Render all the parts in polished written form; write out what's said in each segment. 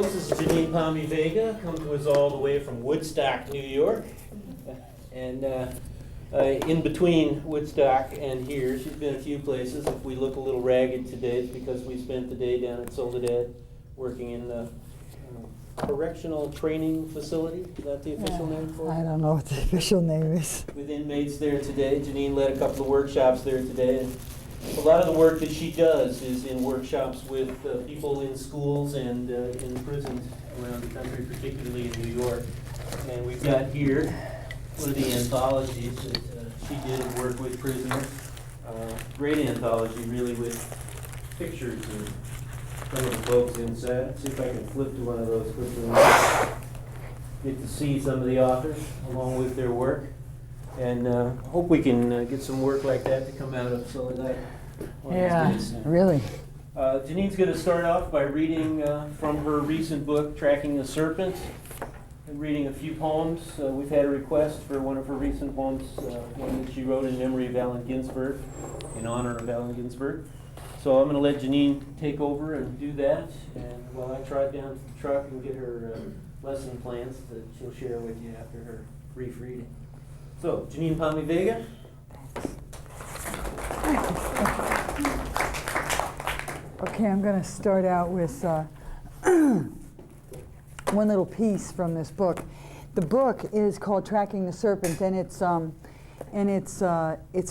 folks. This is Janine Pommy Vega, come to us all the way from Woodstock, New York. And in between Woodstock and here, she's been a few places. If we look a little ragged today, it's because we spent the day down at Soledad working in the correctional training facility. Is that the official name for it? I don't know what the official name is. With inmates there today. Janine led a couple of workshops there today. And a lot of the work that she does is in workshops with people in schools and in prisons around the country, particularly in New York. And we've got here one of the anthologies that she did and worked with prisoners. Great anthology, really, with pictures of some of the folks inside. Let's see if I can flip to one of those quickly. Get to see some of the authors along with their work. And hope we can get some work like that to come out of Soledad. Yeah, really. Janine's going to start off by reading from her recent book, Tracking the Serpent, and reading a few poems. We've had a request for one of her recent poems, one that she wrote in memory of Allen Ginsberg, in honor of Allen Ginsberg. So I'm going to let Janine take over and do that, and while I trot down to the truck and get her lesson plans that she'll share with you after her brief reading. So, Janine Pommy Vega. Okay, I'm going to start out with one little piece from this book. The book is called Tracking the Serpent, and it's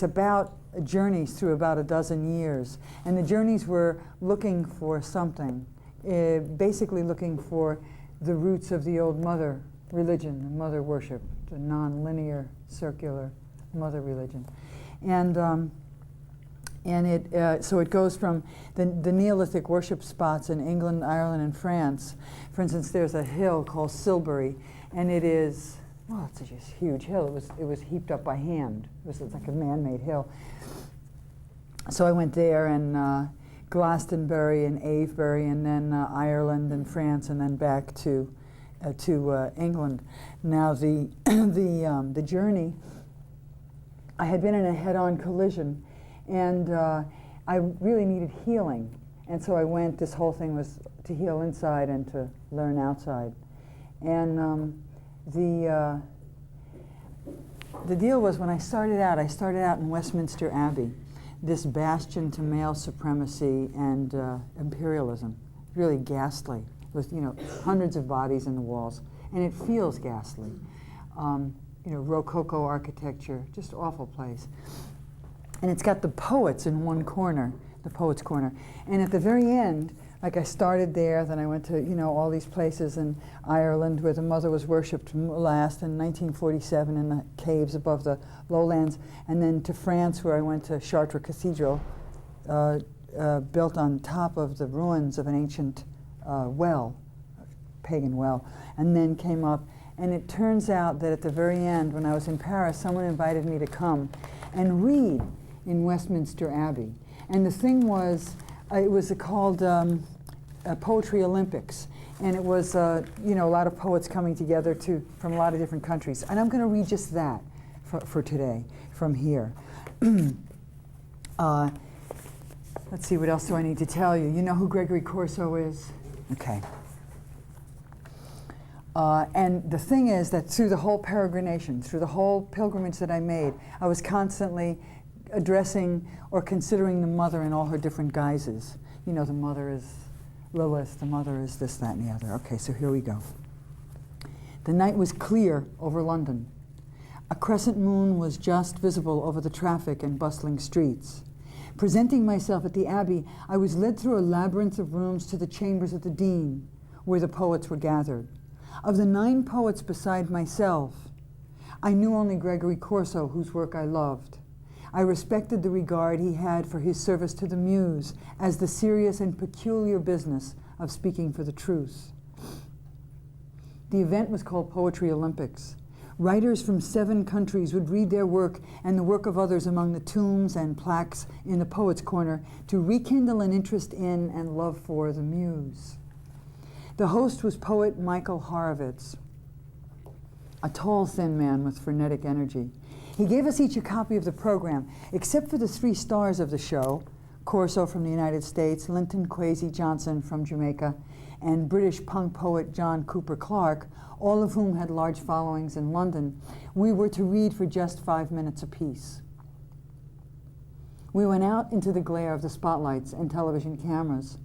about journeys through about a dozen years. And the journeys were looking for something, basically looking for the roots of the old mother religion, the mother worship, the non-linear, circular mother religion. So it goes from the Neolithic worship spots in England, Ireland, and France. For instance, there's a hill called Silbury, and it is, well, it's just a huge hill. It was heaped up by hand. It's like a man-made hill. So I went there, and Glastonbury and Avebury, and then Ireland and France, and then back to England. Now the journey, I had been in a head-on collision, and I really needed healing. And so I went, this whole thing was to heal inside and to learn outside. And the deal was, when I started out in Westminster Abbey, this bastion to male supremacy and imperialism, really ghastly, with hundreds of bodies in the walls, and it feels ghastly. Rococo architecture, just awful place. And it's got the poets in one corner, the Poets' Corner. And at the very end, like I started there, then I went to, all these places in Ireland where the mother was worshipped last in 1947 in the caves above the lowlands, and then to France where I went to Chartres Cathedral, built on top of the ruins of an ancient well, pagan well, and then came up. And it turns out that at the very end, when I was in Paris, someone invited me to come and read in Westminster Abbey. And the thing was, it was called Poetry Olympics. And it was, a lot of poets coming together from a lot of different countries. And I'm going to read just that for today, from here. Let's see, what else do I need to tell you? You know who Gregory Corso is? Okay. And the thing is that through the whole peregrination, through the whole pilgrimage that I made, I was constantly addressing or considering the mother in all her different guises. The mother is Lilith, the mother is this, that, and the other. Okay, so here we go. The night was clear over London. A crescent moon was just visible over the traffic and bustling streets. Presenting myself at the Abbey, I was led through a labyrinth of rooms to the chambers of the Dean, where the poets were gathered. Of the 9 poets beside myself, I knew only Gregory Corso, whose work I loved. I respected the regard he had for his service to the muse as the serious and peculiar business of speaking for the truth. The event was called Poetry Olympics. Writers from 7 countries would read their work and the work of others among the tombs and plaques in the Poets' Corner to rekindle an interest in and love for the muse. The host was poet Michael Horowitz, a tall, thin man with frenetic energy. He gave us each a copy of the program, except for the 3 stars of the show, Corso from the United States, Linton Kwesi Johnson from Jamaica, and British punk poet John Cooper Clarke, all of whom had large followings in London, we were to read for just 5 minutes apiece. We went out into the glare of the spotlights and television cameras.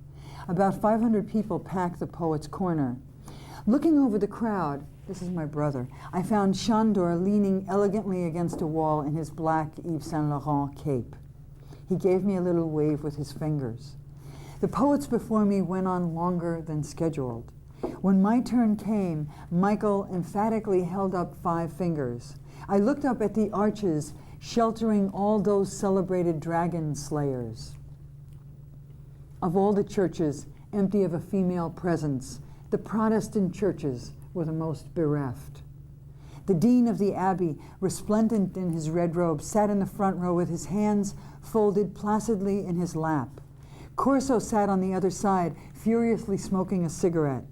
About 500 people packed the Poets' Corner. Looking over the crowd, this is my brother, I found Chandor leaning elegantly against a wall in his black Yves Saint Laurent cape. He gave me a little wave with his fingers. The poets before me went on longer than scheduled. When my turn came, Michael emphatically held up 5 fingers. I looked up at the arches sheltering all those celebrated dragon slayers. Of all the churches empty of a female presence, the Protestant churches were the most bereft. The dean of the abbey, resplendent in his red robe, sat in the front row with his hands folded placidly in his lap. Corso sat on the other side, furiously smoking a cigarette.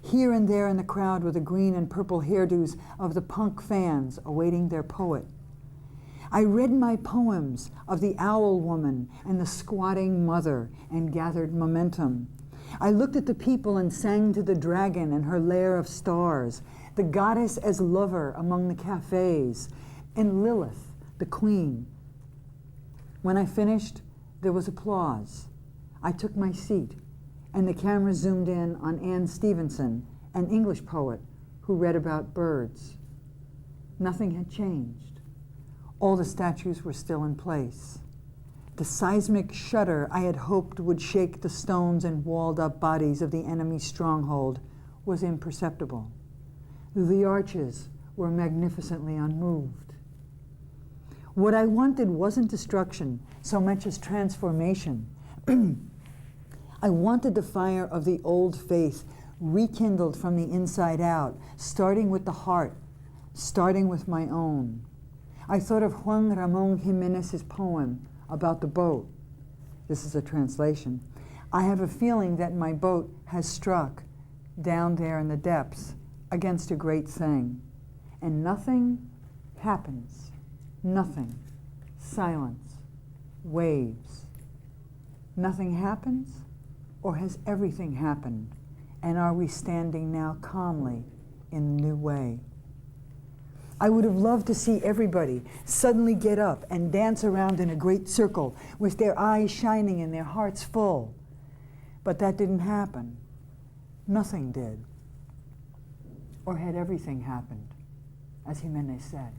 Here and there in the crowd were the green and purple hairdos of the punk fans awaiting their poet. I read my poems of the owl woman and the squatting mother and gathered momentum. I looked at the people and sang to the dragon and her lair of stars, the goddess as lover among the cafes, and Lilith, the queen. When I finished, there was applause. I took my seat, and the camera zoomed in on Anne Stevenson, an English poet who read about birds. Nothing had changed. All the statues were still in place. The seismic shudder I had hoped would shake the stones and walled-up bodies of the enemy's stronghold was imperceptible. The arches were magnificently unmoved. What I wanted wasn't destruction so much as transformation. I wanted the fire of the old faith rekindled from the inside out, starting with the heart, starting with my own. I thought of Juan Ramón Jiménez's poem about the boat. This is a translation. I have a feeling that my boat has struck down there in the depths against a great thing, and nothing happens. Nothing. Silence. Waves. Nothing happens, or has everything happened? And are we standing now calmly in a new way? I would have loved to see everybody suddenly get up and dance around in a great circle with their eyes shining and their hearts full. But that didn't happen. Nothing did. Or had everything happened, as Jimenez said.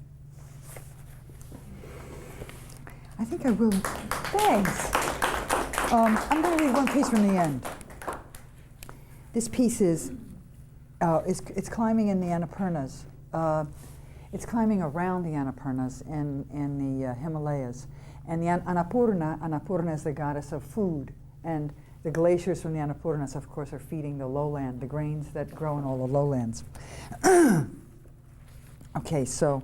I think I will. Thanks. I'm going to read one piece from the end. This piece is it's climbing in the Annapurnas. It's climbing around the Annapurnas in the Himalayas. And the Annapurna is the goddess of food. And the glaciers from the Annapurnas, of course, are feeding the lowland, the grains that grow in all the lowlands. Okay, so,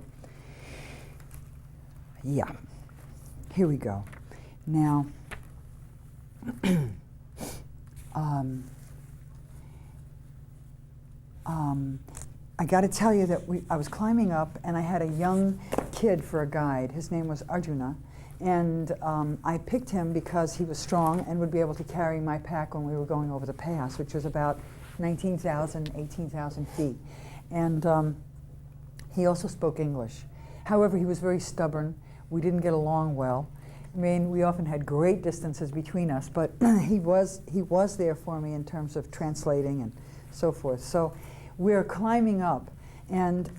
yeah. Here we go. Now, I got to tell you that I was climbing up, and I had a young kid for a guide. His name was Arjuna, and I picked him because he was strong and would be able to carry my pack when we were going over the pass, which was about 19,000, 18,000 feet. And he also spoke English. However, he was very stubborn. We didn't get along well. I mean, we often had great distances between us, but he was there for me in terms of translating and so forth. So we're climbing up, and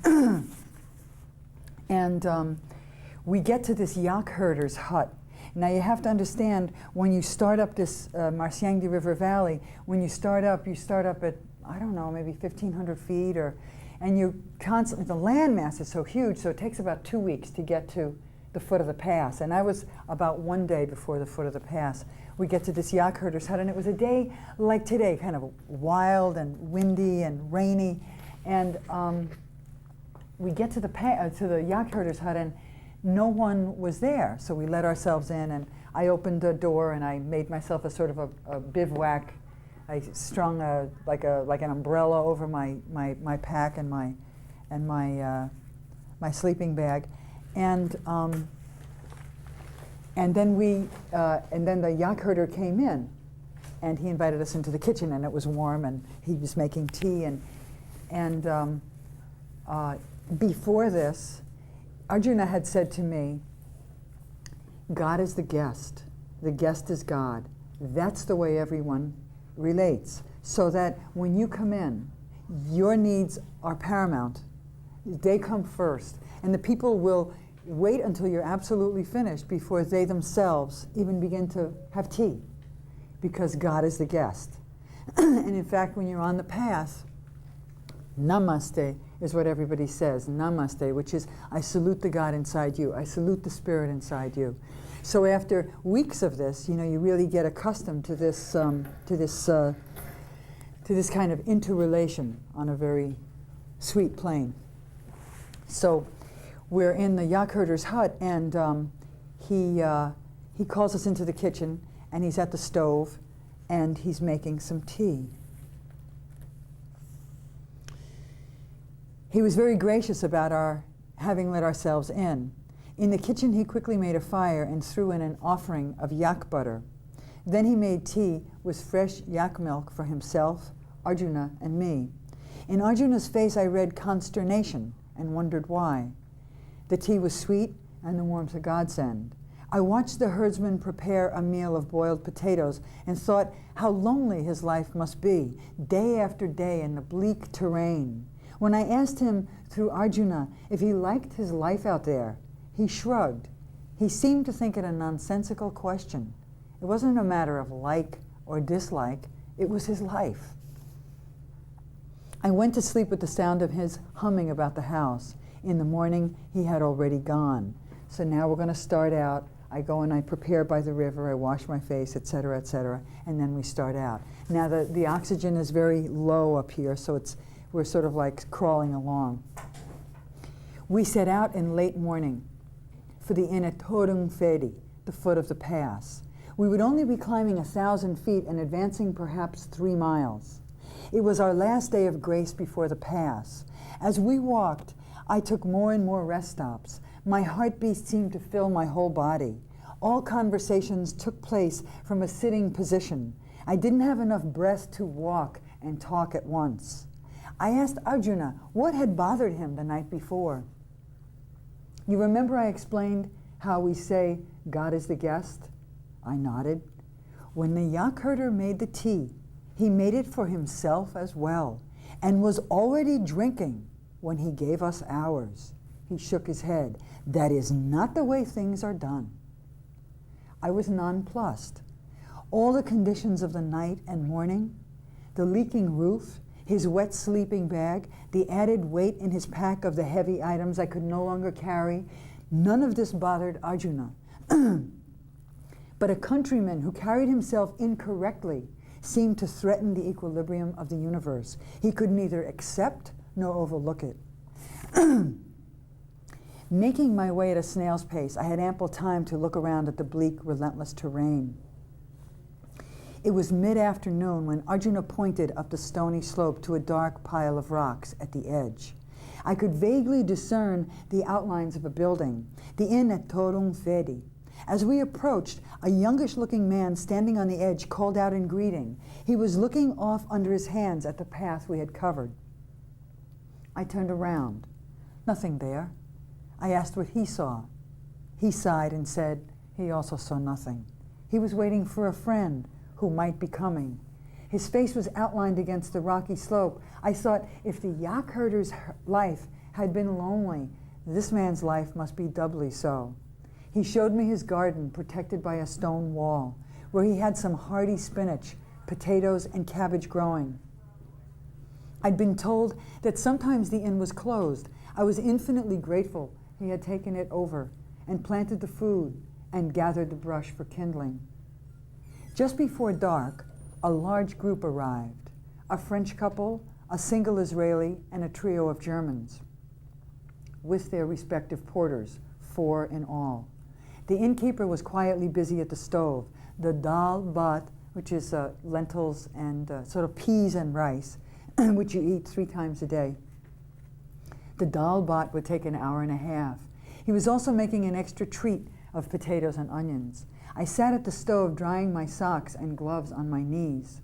we get to this yak herder's hut. Now you have to understand, when you start up this Marsiangdi River Valley, when you start up at, I don't know, maybe 1,500 feet, and you constantly, the landmass is so huge, so it takes about 2 weeks to get to the foot of the pass. And I was about 1 day before the foot of the pass. We get to this yak herder's hut, and it was a day like today, kind of wild and windy and rainy. And we get to the yak herder's hut, and no one was there. So we let ourselves in, and I opened the door, and I made myself a sort of a bivouac. I strung like an umbrella over my pack and my sleeping bag, and And then the yak herder came in, and he invited us into the kitchen, and it was warm, and he was making tea, and before this, Arjuna had said to me, God is the guest is God. That's the way everyone relates. So that when you come in, your needs are paramount. They come first. And the people will wait until you're absolutely finished before they themselves even begin to have tea, because God is the guest. And in fact, when you're on the path, namaste is what everybody says, namaste, which is, I salute the God inside you. I salute the spirit inside you. So after weeks of this, you really get accustomed to this kind of interrelation on a very sweet plane. So we're in the yak herder's hut, and he calls us into the kitchen, and he's at the stove, and he's making some tea. He was very gracious about our having let ourselves in. In the kitchen, he quickly made a fire and threw in an offering of yak butter. Then he made tea with fresh yak milk for himself, Arjuna, and me. In Arjuna's face, I read consternation and wondered why. The tea was sweet and the warmth a godsend. I watched the herdsman prepare a meal of boiled potatoes and thought how lonely his life must be, day after day in the bleak terrain. When I asked him through Arjuna if he liked his life out there, he shrugged. He seemed to think it a nonsensical question. It wasn't a matter of like or dislike, it was his life. I went to sleep with the sound of his humming about the house. In the morning, he had already gone. So now we're going to start out. I go and I prepare by the river, I wash my face, etc., and then we start out. Now the oxygen is very low up here, so we're sort of like crawling along. We set out in late morning for the inn at Torungfedi, the foot of the pass. We would only be climbing 1,000 feet and advancing perhaps 3 miles. It was our last day of grace before the pass. As we walked, I took more and more rest stops. My heartbeat seemed to fill my whole body. All conversations took place from a sitting position. I didn't have enough breath to walk and talk at once. I asked Arjuna what had bothered him the night before. You remember I explained how we say, God is the guest? I nodded. When the yak herder made the tea, he made it for himself as well, and was already drinking when he gave us ours. He shook his head. That is not the way things are done. I was nonplussed. All the conditions of the night and morning, the leaking roof, his wet sleeping bag, the added weight in his pack of the heavy items I could no longer carry, none of this bothered Arjuna. But a countryman who carried himself incorrectly seemed to threaten the equilibrium of the universe. He could neither accept nor overlook it. Making my way at a snail's pace, I had ample time to look around at the bleak, relentless terrain. It was mid-afternoon when Arjuna pointed up the stony slope to a dark pile of rocks at the edge. I could vaguely discern the outlines of a building, the inn at Torungfedi. As we approached, a youngish-looking man standing on the edge called out in greeting. He was looking off under his hands at the path we had covered. I turned around. Nothing there. I asked what he saw. He sighed and said he also saw nothing. He was waiting for a friend who might be coming. His face was outlined against the rocky slope. I thought, if the yak herder's life had been lonely, this man's life must be doubly so. He showed me his garden protected by a stone wall, where he had some hardy spinach, potatoes, and cabbage growing. I'd been told that sometimes the inn was closed. I was infinitely grateful he had taken it over and planted the food and gathered the brush for kindling. Just before dark, a large group arrived, a French couple, a single Israeli, and a trio of Germans, with their respective porters, 4 in all. The innkeeper was quietly busy at the stove. The dal bhat, which is lentils and sort of peas and rice, which you eat 3 times a day. The dal bhat would take an hour and a half. He was also making an extra treat of potatoes and onions. I sat at the stove drying my socks and gloves on my knees.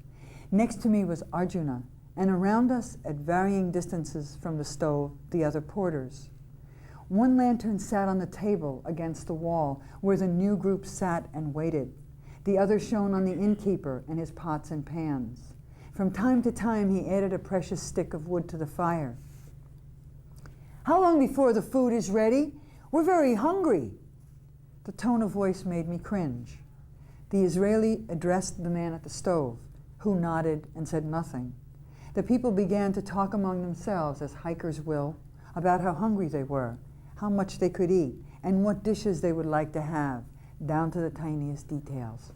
Next to me was Arjuna, and around us, at varying distances from the stove, the other porters. One lantern sat on the table against the wall where the new group sat and waited. The other shone on the innkeeper and his pots and pans. From time to time, he added a precious stick of wood to the fire. "How long before the food is ready? We're very hungry." The tone of voice made me cringe. The Israeli addressed the man at the stove, who nodded and said nothing. The people began to talk among themselves, as hikers will, about how hungry they were, how much they could eat, and what dishes they would like to have, down to the tiniest details.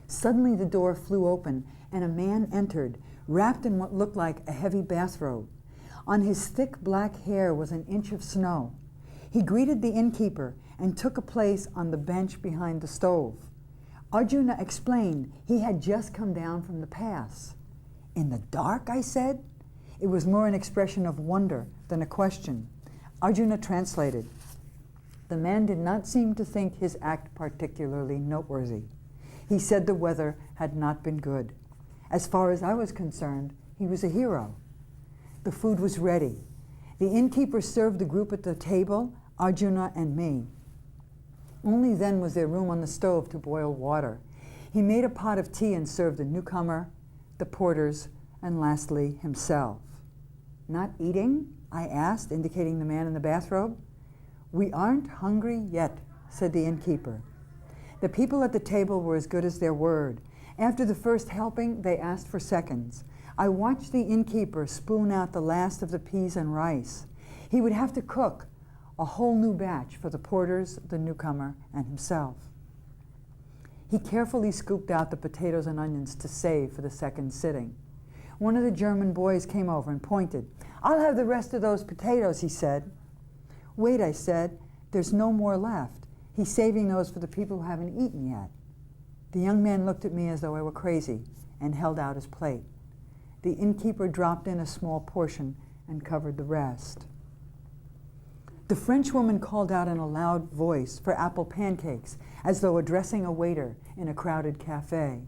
Suddenly the door flew open, and a man entered, wrapped in what looked like a heavy bathrobe. On his thick black hair was an inch of snow. He greeted the innkeeper and took a place on the bench behind the stove. Arjuna explained he had just come down from the pass. "In the dark?" I said. It was more an expression of wonder than a question. Arjuna translated. The man did not seem to think his act particularly noteworthy. He said the weather had not been good. As far as I was concerned, he was a hero. The food was ready. The innkeeper served the group at the table, Arjuna and me. Only then was there room on the stove to boil water. He made a pot of tea and served the newcomer, the porters, and lastly, himself. "Not eating?" I asked, indicating the man in the bathrobe. "We aren't hungry yet," said the innkeeper. The people at the table were as good as their word. After the first helping, they asked for seconds. I watched the innkeeper spoon out the last of the peas and rice. He would have to cook a whole new batch for the porters, the newcomer, and himself. He carefully scooped out the potatoes and onions to save for the second sitting. One of the German boys came over and pointed. "I'll have the rest of those potatoes," he said. "Wait," I said, "there's no more left. He's saving those for the people who haven't eaten yet." The young man looked at me as though I were crazy and held out his plate. The innkeeper dropped in a small portion and covered the rest. The French woman called out in a loud voice for apple pancakes, as though addressing a waiter in a crowded cafe.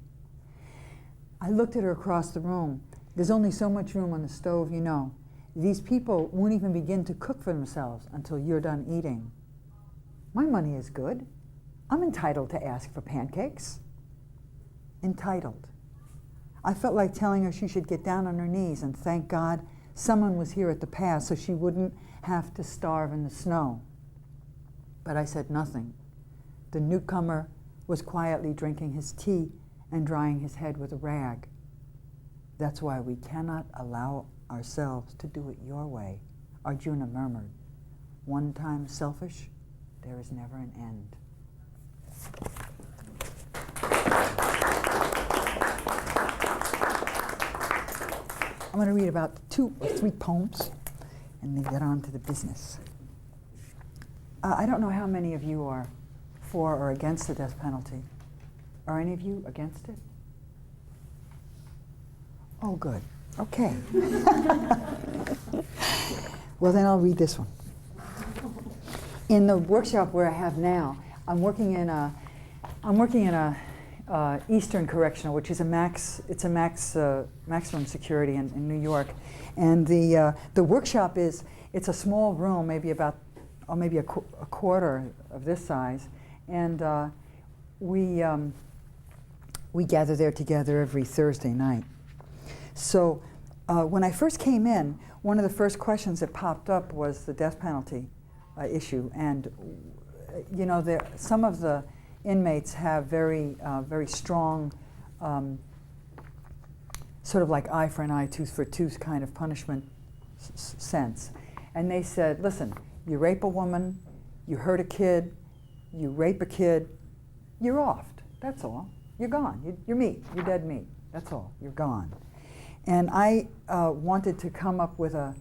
I looked at her across the room. "There's only so much room on the stove, you know. These people won't even begin to cook for themselves until you're done eating." My money is good. I'm entitled to ask for pancakes. Entitled. I felt like telling her she should get down on her knees and thank God someone was here at the pass so she wouldn't have to starve in the snow. But I said nothing. The newcomer was quietly drinking his tea and drying his head with a rag. "That's why we cannot allow ourselves to do it your way," Arjuna murmured. "One time selfish, there is never an end." I'm going to read about 2 or 3 poems and then get on to the business. I don't know how many of you are for or against the death penalty. Are any of you against it? Oh, good. Okay. Well, then I'll read this one. In the workshop where I have now, I'm working in a Eastern Correctional, which is maximum security in New York, and the workshop it's a small room, maybe a quarter of this size, and we gather there together every Thursday night. So when I first came in, one of the first questions that popped up was the death penalty issue, and you know, some of the inmates have very strong sort of like eye for an eye, tooth for tooth kind of punishment sense. And they said, listen, you rape a woman, you hurt a kid, you rape a kid, you're offed. That's all. You're gone. You're meat. You're dead meat. That's all. You're gone. And I wanted to come up with a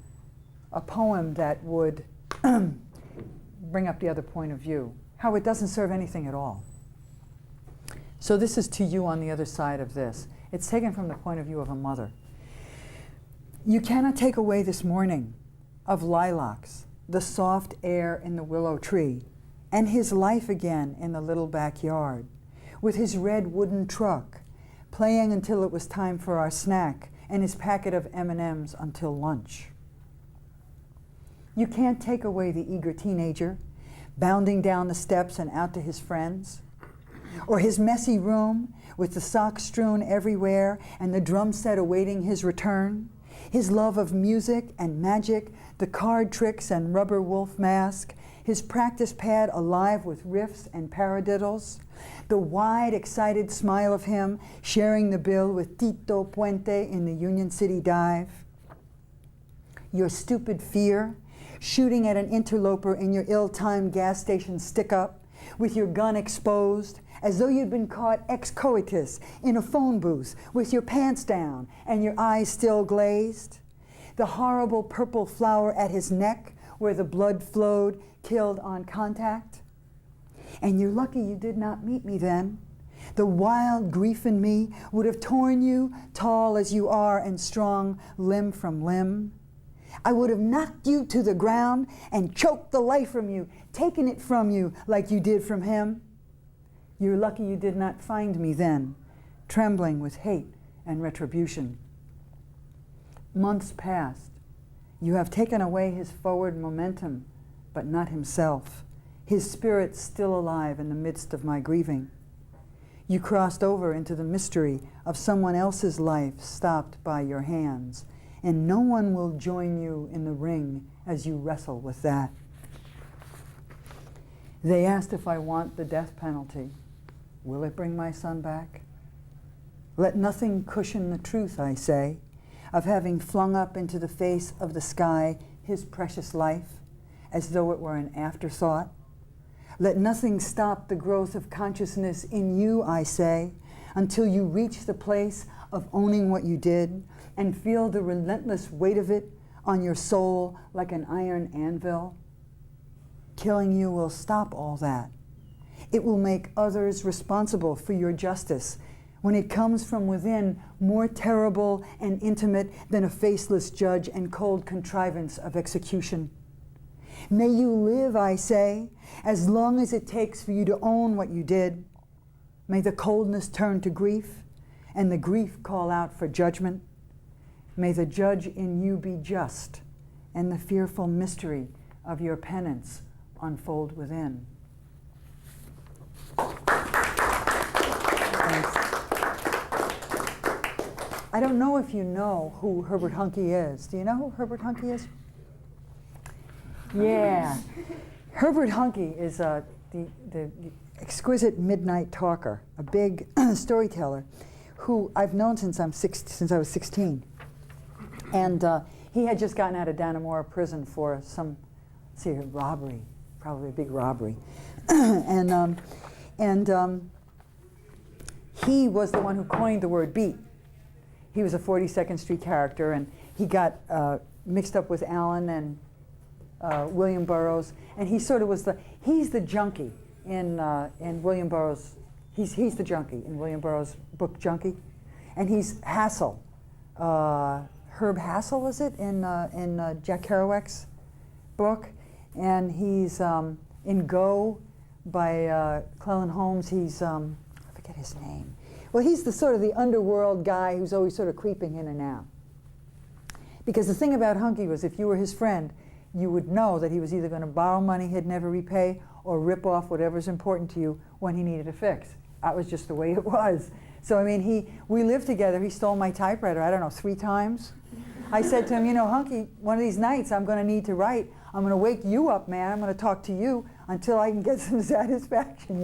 poem that would bring up the other point of view, how it doesn't serve anything at all. So this is to you on the other side of this. It's taken from the point of view of a mother. You cannot take away this morning of lilacs, the soft air in the willow tree. and his life again in the little backyard, with his red wooden truck, playing until it was time for our snack, and his packet of M&Ms until lunch. You can't take away the eager teenager, bounding down the steps and out to his friends, or his messy room with the socks strewn everywhere and the drum set awaiting his return, his love of music and magic, the card tricks and rubber wolf mask, his practice pad alive with riffs and paradiddles, the wide, excited smile of him sharing the bill with Tito Puente in the Union City Dive, your stupid fear, shooting at an interloper in your ill-timed gas station stick-up, with your gun exposed, as though you'd been caught ex-coitus in a phone booth with your pants down and your eyes still glazed, the horrible purple flower at his neck where the blood flowed, killed on contact. And you're lucky you did not meet me then. The wild grief in me would have torn you, tall as you are and strong, limb from limb. I would have knocked you to the ground and choked the life from you, taken it from you like you did from him. You're lucky you did not find me then, trembling with hate and retribution. Months passed. You have taken away his forward momentum, but not himself, his spirit still alive in the midst of my grieving. You crossed over into the mystery of someone else's life stopped by your hands, and no one will join you in the ring as you wrestle with that. They asked if I want the death penalty. Will it bring my son back? Let nothing cushion the truth, I say, of having flung up into the face of the sky his precious life, as though it were an afterthought. Let nothing stop the growth of consciousness in you, I say, until you reach the place of owning what you did and feel the relentless weight of it on your soul like an iron anvil. Killing you will stop all that. It will make others responsible for your justice when it comes from within, more terrible and intimate than a faceless judge and cold contrivance of execution. May you live, I say, as long as it takes for you to own what you did. May the coldness turn to grief, and the grief call out for judgment. May the judge in you be just, and the fearful mystery of your penance unfold within. Thanks. I don't know if you know who Herbert Huncke is. Do you know who Herbert Huncke is? Yeah. Herbert Huncke is the exquisite midnight talker, a big storyteller who I've known since I was 16. And he had just gotten out of Dannemora prison for some, robbery, probably a big robbery. and he was the one who coined the word beat. He was a 42nd Street character, and he got mixed up with Allen and William Burroughs, and he sort of was he's the junkie in William Burroughs. He's the junkie in William Burroughs' book Junkie, and he's Hassel, Herb Hassel, is it in Jack Kerouac's book, and he's in Go by Cleland Holmes. He's I forget his name. Well, he's the sort of the underworld guy who's always sort of creeping in and out. Because the thing about Huncke was, if you were his friend, you would know that he was either going to borrow money he'd never repay or rip off whatever's important to you when he needed a fix. That was just the way it was. So, I mean, we lived together. He stole my typewriter, I don't know, 3 times. I said to him, Huncke, one of these nights I'm going to need to write. I'm going to wake you up, man. I'm going to talk to you until I can get some satisfaction,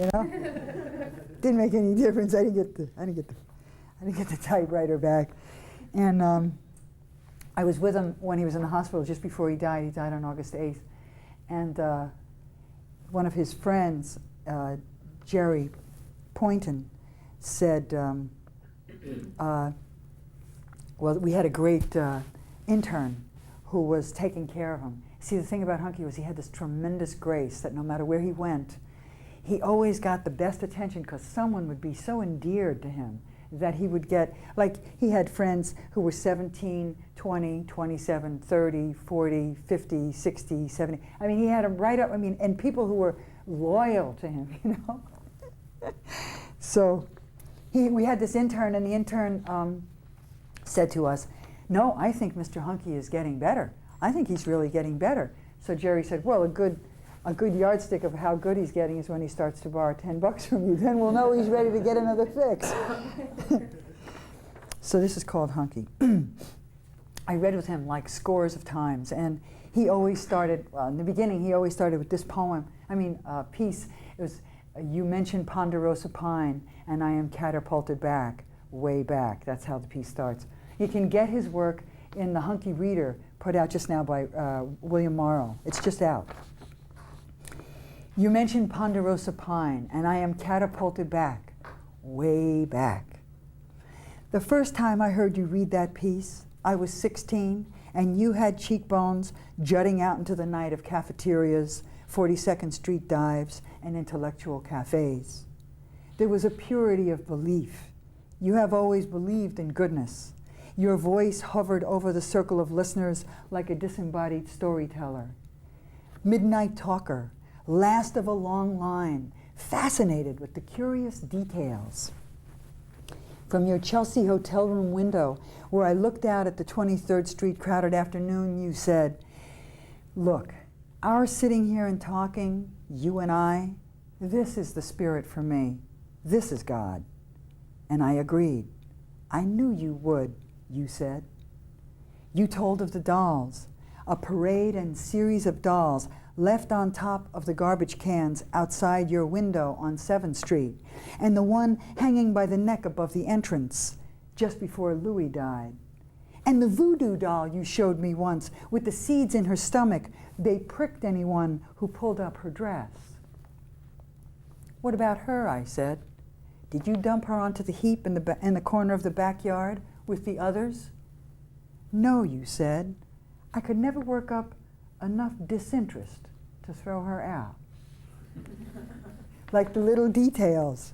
Didn't make any difference. I didn't get the typewriter back. And I was with him when he was in the hospital just before he died. He died on August 8th. And one of his friends, Jerry Poynton, said, well, we had a great intern who was taking care of him. See, the thing about Huncke was he had this tremendous grace that no matter where he went, he always got the best attention because someone would be so endeared to him that he would get, like he had friends who were 17, 20, 27, 30, 40, 50, 60, 70. I mean, he had them right up, and people who were loyal to him, you know. So we had this intern, and the intern said to us, "No, I think Mr. Hunky is getting better. I think he's really getting better." So Jerry said, "Well, a good yardstick of how good he's getting is when he starts to borrow $10 from you. Then we'll know he's ready to get another fix." So this is called Hunky. I read with him like scores of times, and he always started, in the beginning, he always started with this piece. It was, "You mentioned Ponderosa Pine, and I am catapulted back, way back." That's how the piece starts. You can get his work in the Hunky Reader, put out just now by William Morrow. It's just out. "You mentioned Ponderosa Pine, and I am catapulted back, way back. The first time I heard you read that piece, I was 16, and you had cheekbones jutting out into the night of cafeterias, 42nd Street dives, and intellectual cafes. There was a purity of belief. You have always believed in goodness. Your voice hovered over the circle of listeners like a disembodied storyteller. Midnight talker, last of a long line, fascinated with the curious details. From your Chelsea hotel room window, where I looked out at the 23rd Street crowded afternoon, you said, 'Look, our sitting here and talking, you and I, this is the spirit for me. This is God.' And I agreed. I knew you would, you said. You told of the dolls, a parade and series of dolls left on top of the garbage cans outside your window on 7th Street, and the one hanging by the neck above the entrance just before Louis died. And the voodoo doll you showed me once with the seeds in her stomach, they pricked anyone who pulled up her dress. What about her, I said. Did you dump her onto the heap in the corner of the backyard with the others? No, you said. I could never work up enough disinterest to throw her out. Like the little details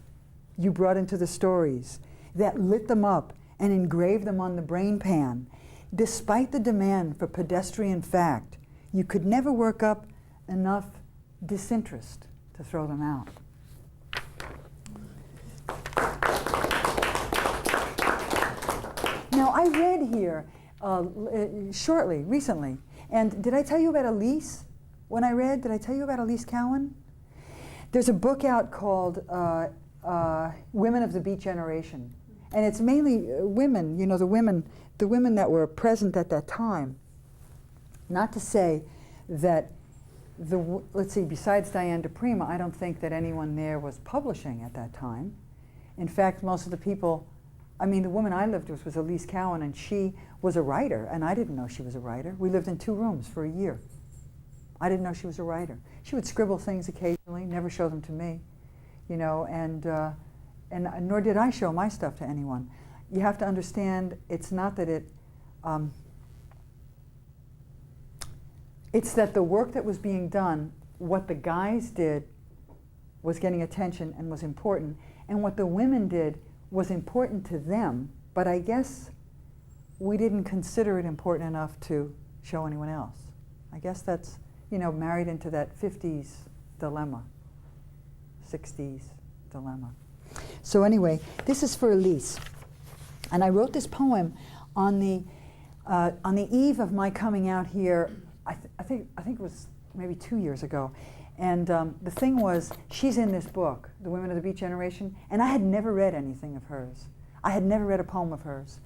you brought into the stories that lit them up and engraved them on the brain pan. Despite the demand for pedestrian fact, you could never work up enough disinterest to throw them out. Now, I read here recently, and did I tell you about Elise when I read? Did I tell you about Elise Cowan? There's a book out called Women of the Beat Generation, and it's mainly women, you know, the women that were present at that time. Not to say that besides Diane DePrima, I don't think that anyone there was publishing at that time. In fact, most of the people, the woman I lived with was Elise Cowan, and she was a writer, and I didn't know she was a writer. We lived in 2 rooms for a year. I didn't know she was a writer. She would scribble things occasionally, never show them to me, you know, and nor did I show my stuff to anyone. You have to understand, it's not that it's that the work that was being done, what the guys did was getting attention and was important, and what the women did was important to them, but I guess we didn't consider it important enough to show anyone else. I guess that's, married into that 50s dilemma, 60s dilemma. So anyway, this is for Elise. And I wrote this poem on the eve of my coming out here, I think it was maybe 2 years ago. And the thing was, she's in this book, The Women of the Beat Generation, and I had never read anything of hers. I had never read a poem of hers.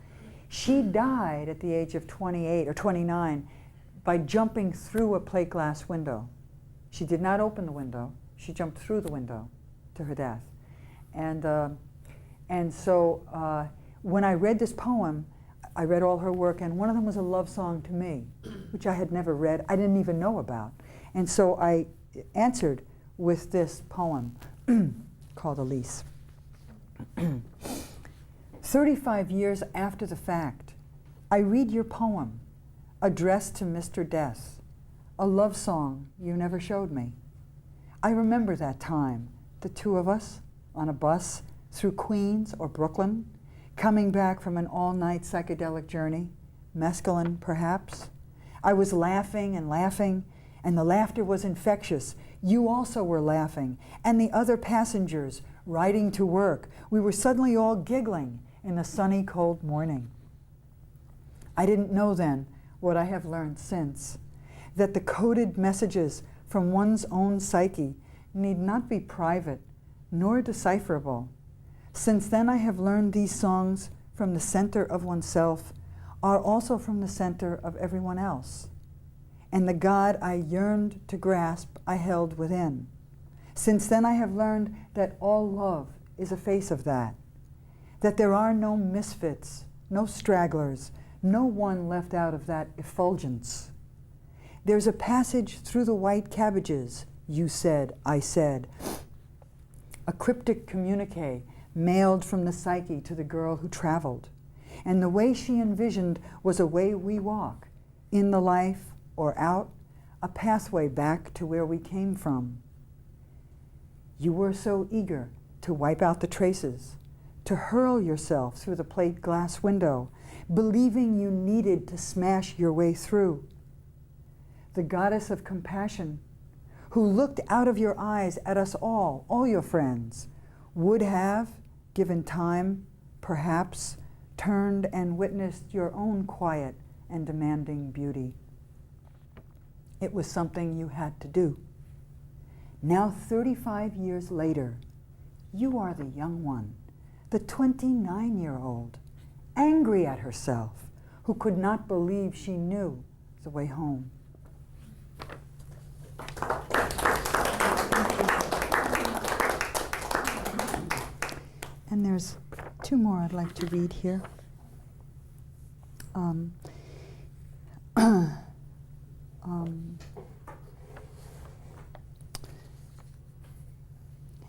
She died at the age of 28 or 29 by jumping through a plate glass window. She did not open the window. She jumped through the window to her death. And so when I read this poem, I read all her work, and one of them was a love song to me, which I had never read, I didn't even know about. And so I answered with this poem called Elise. 35 years after the fact, I read your poem, addressed to Mr. Death, a love song you never showed me. I remember that time, the 2 of us on a bus through Queens or Brooklyn, coming back from an all-night psychedelic journey, mescaline perhaps. I was laughing, and the laughter was infectious. You also were laughing, and the other passengers riding to work. We were suddenly all giggling in the sunny, cold morning. I didn't know then what I have learned since, that the coded messages from one's own psyche need not be private nor decipherable. Since then I have learned these songs from the center of oneself are also from the center of everyone else. And the God I yearned to grasp I held within. Since then I have learned that all love is a face of that there are no misfits, no stragglers, no one left out of that effulgence. There's a passage through the white cabbages, you said, I said, a cryptic communique mailed from the psyche to the girl who traveled. And the way she envisioned was a way we walk, in the life or out, a pathway back to where we came from. You were so eager to wipe out the traces, to hurl yourself through the plate glass window, believing you needed to smash your way through. The goddess of compassion, who looked out of your eyes at us all your friends, would have, given time, perhaps, turned and witnessed your own quiet and demanding beauty. It was something you had to do. Now, 35 years later, you are the young one, the 29-year-old, angry at herself, who could not believe she knew the way home. And there's two more I'd like to read here.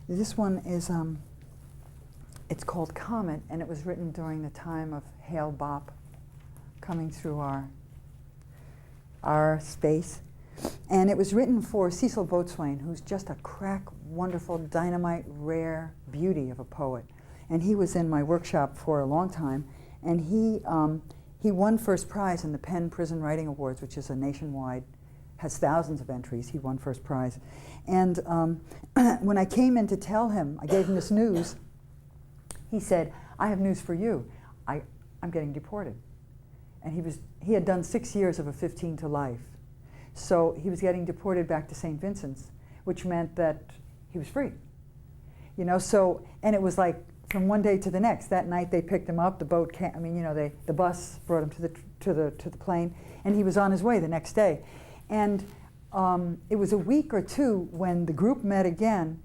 This one is, it's called Comet, and it was written during the time of Hale Bopp coming through our space. And it was written for Cecil Boatswain, who's just a crack, wonderful, dynamite, rare beauty of a poet. And he was in my workshop for a long time, and he won first prize in the Penn Prison Writing Awards, which is a nationwide, has thousands of entries. He won first prize. And when I came in to tell him, I gave him this news, he said, I have news for you. I'm getting deported. And he had done 6 years of a 15 to life. So he was getting deported back to St. Vincent's, which meant that he was free. You know, so, and it was like from one day to the next. That night they picked him up, the boat came, the bus brought him to the plane, and he was on his way the next day. And it was a week or two when the group met again.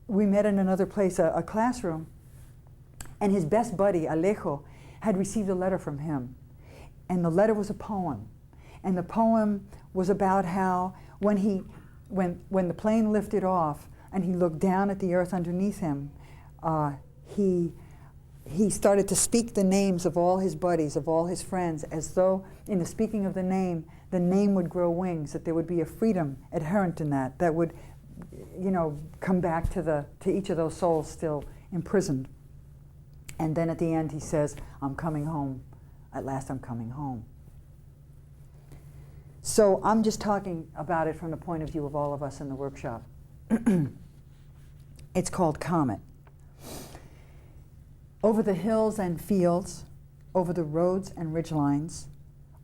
We met in another place, a classroom, and his best buddy, Alejo, had received a letter from him. And the letter was a poem. And the poem was about how when the plane lifted off and he looked down at the earth underneath him, he started to speak the names of all his buddies, of all his friends, as though in the speaking of the name would grow wings, that there would be a freedom inherent in that would, come back to each of those souls still imprisoned. And then at the end he says, I'm coming home. At last I'm coming home. So I'm just talking about it from the point of view of all of us in the workshop. It's called Comet. Over the hills and fields, over the roads and ridgelines,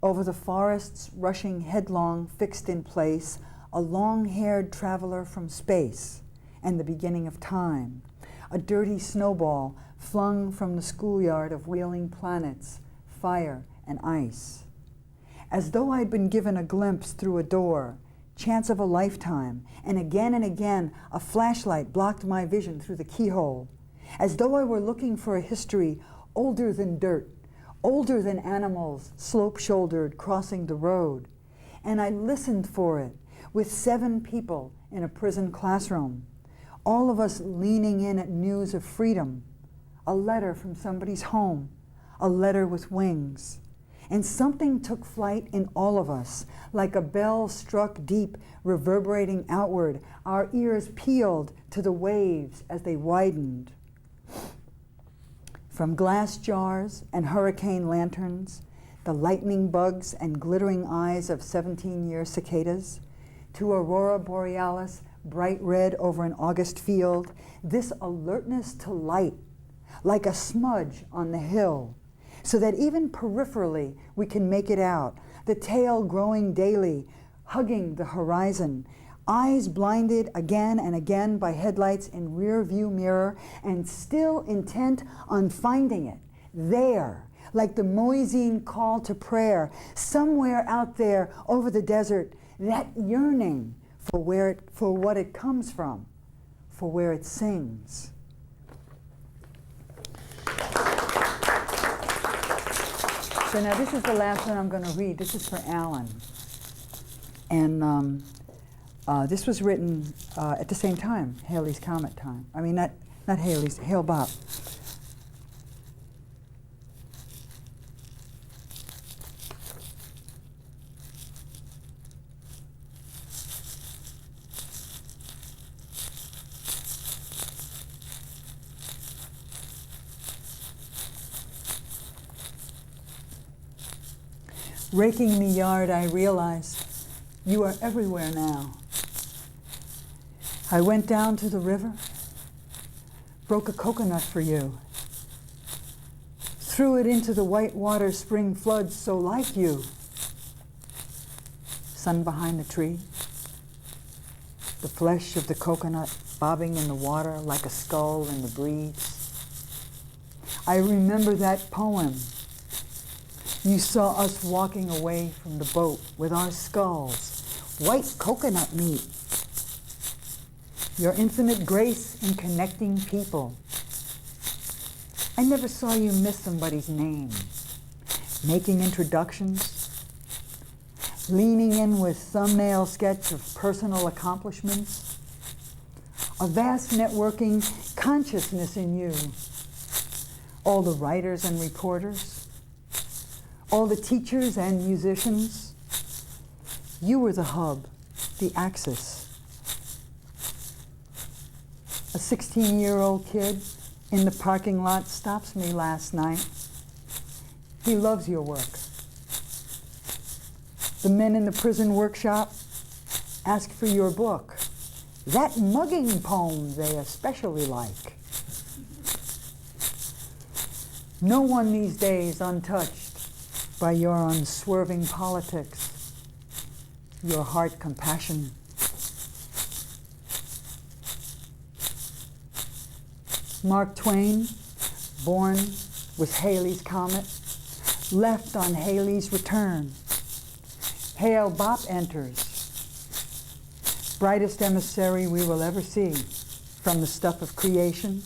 over the forests rushing headlong, fixed in place, a long-haired traveler from space and the beginning of time, a dirty snowball flung from the schoolyard of wheeling planets, fire and ice. As though I'd been given a glimpse through a door, chance of a lifetime, and again a flashlight blocked my vision through the keyhole, as though I were looking for a history older than dirt, older than animals slope-shouldered crossing the road. And I listened for it with 7 people in a prison classroom, all of us leaning in at news of freedom, a letter from somebody's home, a letter with wings. And something took flight in all of us, like a bell struck deep, reverberating outward, our ears peeled to the waves as they widened. From glass jars and hurricane lanterns, the lightning bugs and glittering eyes of 17-year cicadas, to aurora borealis bright red over an August field, this alertness to light, like a smudge on the hill, so that even peripherally we can make it out, the tail growing daily, hugging the horizon, eyes blinded again and again by headlights in rear view mirror, and still intent on finding it, there, like the Moisine call to prayer, somewhere out there over the desert, that yearning for what it comes from, for where it sings. So now this is the last one I'm going to read. This is for Alan. And this was written at the same time, Halley's Comet time. I mean, not Halley's, Hale Bopp. Raking the yard, I realize you are everywhere now. I went down to the river, broke a coconut for you, threw it into the white water spring floods so like you. Sun behind the tree, the flesh of the coconut bobbing in the water like a skull in the breeze. I remember that poem. You saw us walking away from the boat with our skulls, white coconut meat. Your infinite grace in connecting people. I never saw you miss somebody's name, making introductions, leaning in with thumbnail sketch of personal accomplishments, a vast networking consciousness in you, all the writers and reporters, all the teachers and musicians. You were the hub, the axis. A 16-year-old kid in the parking lot stops me last night. He loves your work. The men in the prison workshop ask for your book. That mugging poem they especially like. No one these days untouched by your unswerving politics, your heart compassion. Mark Twain, born with Halley's Comet, left on Halley's return. Hale Bopp enters, brightest emissary we will ever see from the stuff of creation.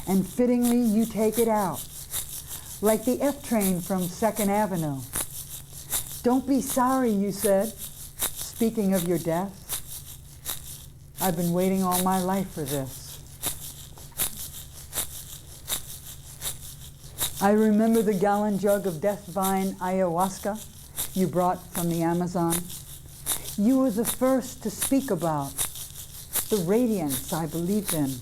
And fittingly, you take it out, like the F train from 2nd Avenue. Don't be sorry, you said, speaking of your death. I've been waiting all my life for this. I remember the gallon jug of death vine ayahuasca you brought from the Amazon. You were the first to speak about the radiance I believed in,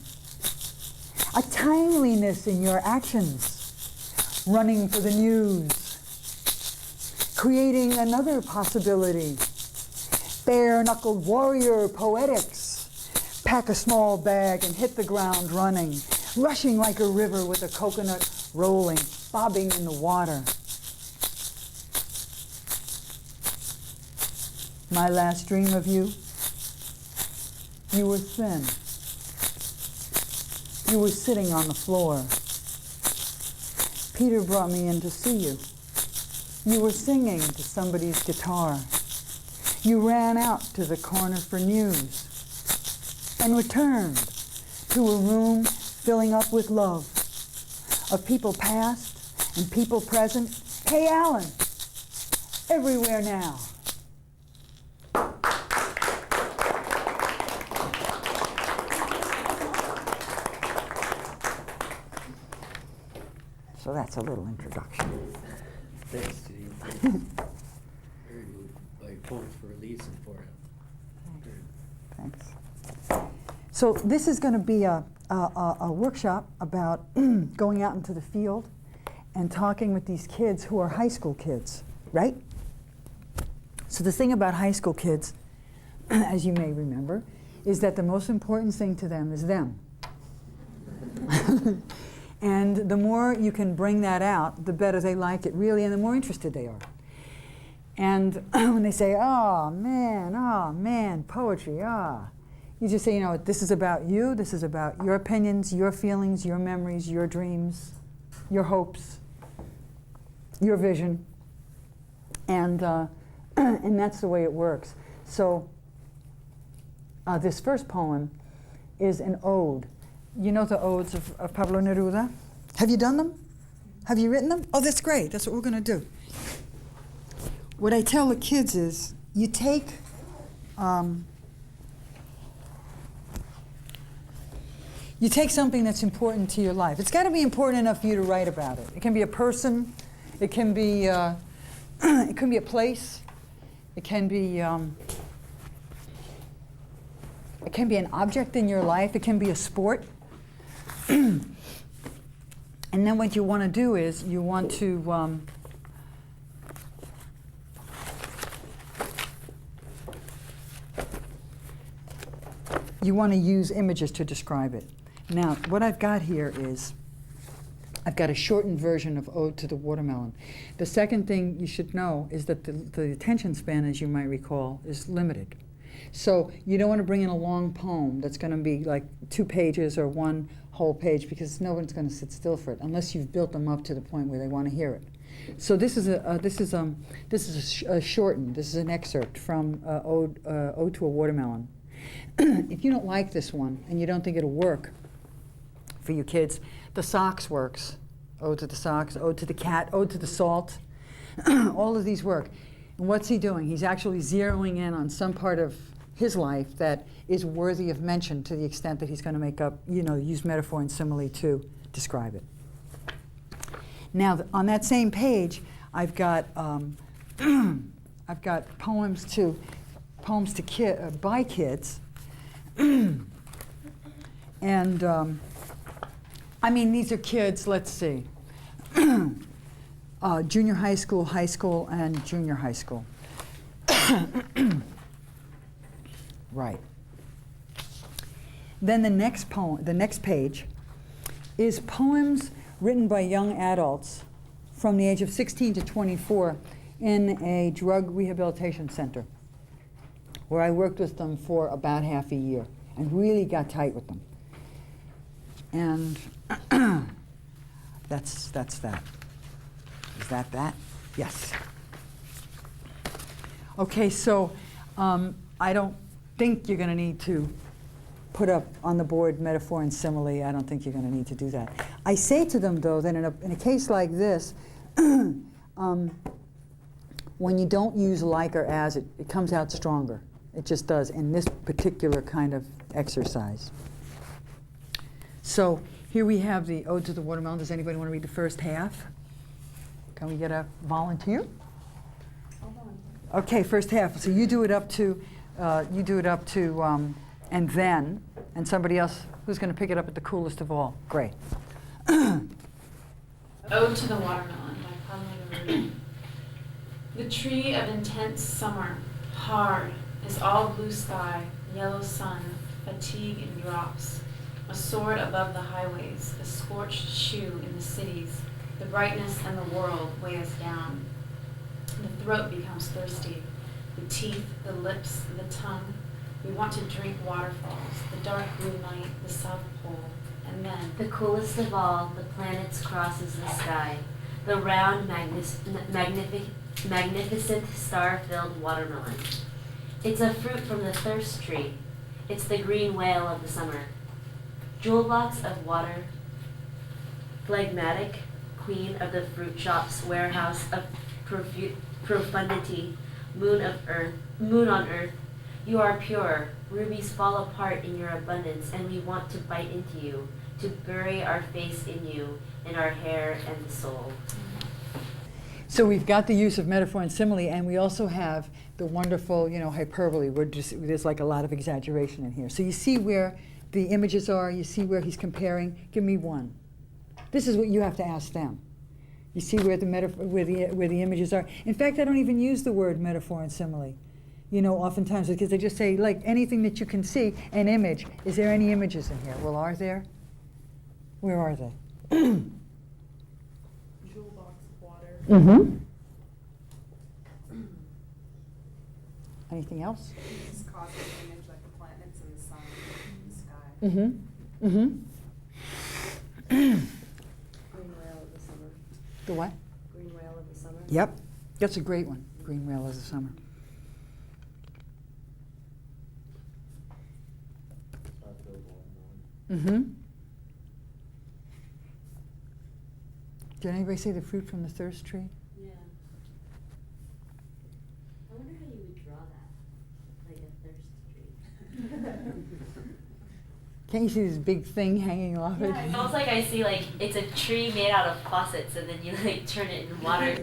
a timeliness in your actions, running for the news, creating another possibility, bare-knuckled warrior poetics, pack a small bag and hit the ground running, rushing like a river with a coconut rolling, bobbing in the water. My last dream of you, you were thin. You were sitting on the floor. Peter brought me in to see you. You were singing to somebody's guitar. You ran out to the corner for news and returned to a room filling up with love of people past and people present. Hey, Alan, everywhere now. So that's a little introduction. Thanks, Janine. Very good. Like points for releasing for him. Thanks. So this is going to be a workshop about going out into the field and talking with these kids who are high school kids, right? So the thing about high school kids, as you may remember, is that the most important thing to them is them. And the more you can bring that out, the better they like it, really, and the more interested they are. And when they say, oh man, poetry, you just say, you know, this is about you, this is about your opinions, your feelings, your memories, your dreams, your hopes, your vision. And that's the way it works. So this first poem is an ode. You know the odes of Pablo Neruda? Have you done them? Have you written them? Oh, that's great. That's what we're going to do. What I tell the kids is, you take something that's important to your life. It's got to be important enough for you to write about it. It can be a person. It can be it can be a place. It can be an object in your life. It can be a sport. And then what you want to do is you want to use images to describe it. Now, what I've got here is I've got a shortened version of Ode to the Watermelon. The second thing you should know is that the attention span, as you might recall, is limited. So you don't want to bring in a long poem that's going to be like 2 pages or 1 whole page, because no one's going to sit still for it unless you've built them up to the point where they want to hear it. So this is a shortened. This is an excerpt from Ode to a Watermelon. If you don't like this one and you don't think it'll work for you kids, the socks works. Ode to the socks, Ode to the cat, Ode to the salt. All of these work. And what's he doing? He's actually zeroing in on some part of his life that is worthy of mention, to the extent that he's going to make up, use metaphor and simile to describe it. Now, on that same page, I've got poems by kids, and I mean, these are kids. Let's see, junior high school, and junior high school. Right. Then the next page, is poems written by young adults from the age of 16 to 24 in a drug rehabilitation center, where I worked with them for about half a year and really got tight with them. And that's that. Is that? Yes. Okay, so I don't think you're going to need to put up on the board metaphor and simile. I don't think you're going to need to do that. I say to them, though, that in a case like this, when you don't use like or as, it comes out stronger. It just does in this particular kind of exercise. So here we have the Ode to the Watermelon. Does anybody want to read the first half? Can we get a volunteer? Okay, first half. So you do it up to, and then, and somebody else who's going to pick it up at the coolest of all. Great. Ode to the Watermelon by Pablo Neruda. The tree of intense summer, hard, is all blue sky, yellow sun, fatigue in drops. A sword above the highways, a scorched shoe in the cities. The brightness and the world weigh us down. The throat becomes thirsty, the teeth, the lips, the tongue. We want to drink waterfalls, the dark blue night, the South Pole, and then the coolest of all, the planets crosses the sky, the round, magnificent star-filled watermelon. It's a fruit from the thirst tree. It's the green whale of the summer. Jewel blocks of water, phlegmatic, queen of the fruit shop's warehouse of profundity, moon on earth. You are pure. Rubies fall apart in your abundance, and we want to bite into you, to bury our face in you, in our hair and the soul. So we've got the use of metaphor and simile, and we also have the wonderful, hyperbole. There's like a lot of exaggeration in here. So you see where the images are. You see where he's comparing. Give me one. This is what you have to ask them. You see where the images are. In fact, I don't even use the word metaphor and simile. You know, oftentimes, because they just say, like, anything that you can see, an image. Is there any images in here? Well, are there? Where are they? Jewel box of water. Mm-hmm. Anything else? Just cosmic image like the planets and the sun and the sky. Mm-hmm. Mm-hmm. Green whale of the summer. The what? Green whale of the summer. Yep. That's a great one. Green whale of the summer. Mm-hmm. Did anybody say the fruit from the thirst tree? Yeah. I wonder how you would draw that, like a thirst tree. Can't you see this big thing hanging off it? Yeah, it's almost like I see like it's a tree made out of faucets, and then you like turn it in water.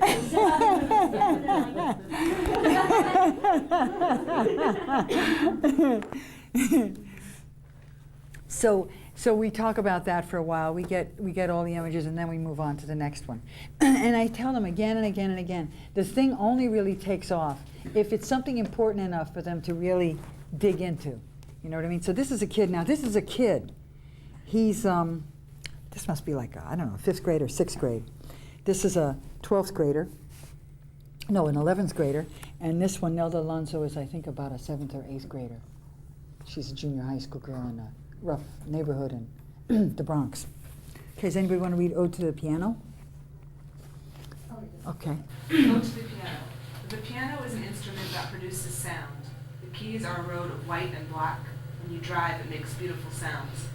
So we talk about that for a while. We get all the images, and then we move on to the next one. And I tell them again and again and again, the thing only really takes off if it's something important enough for them to really dig into. You know what I mean? So this is a kid. Now this is a kid. He's this must be like I don't know, 5th grade or 6th grade. This is a 12th grader. No, an 11th grader. And this one, Nelda Alonso, is I think about a 7th or 8th grader. She's a junior high school girl in a rough neighborhood in the Bronx. Okay, does anybody want to read Ode to the Piano? Okay. Ode to the piano. The piano is an instrument that produces sound. The keys are a road of white and black. When you drive, it makes beautiful sounds.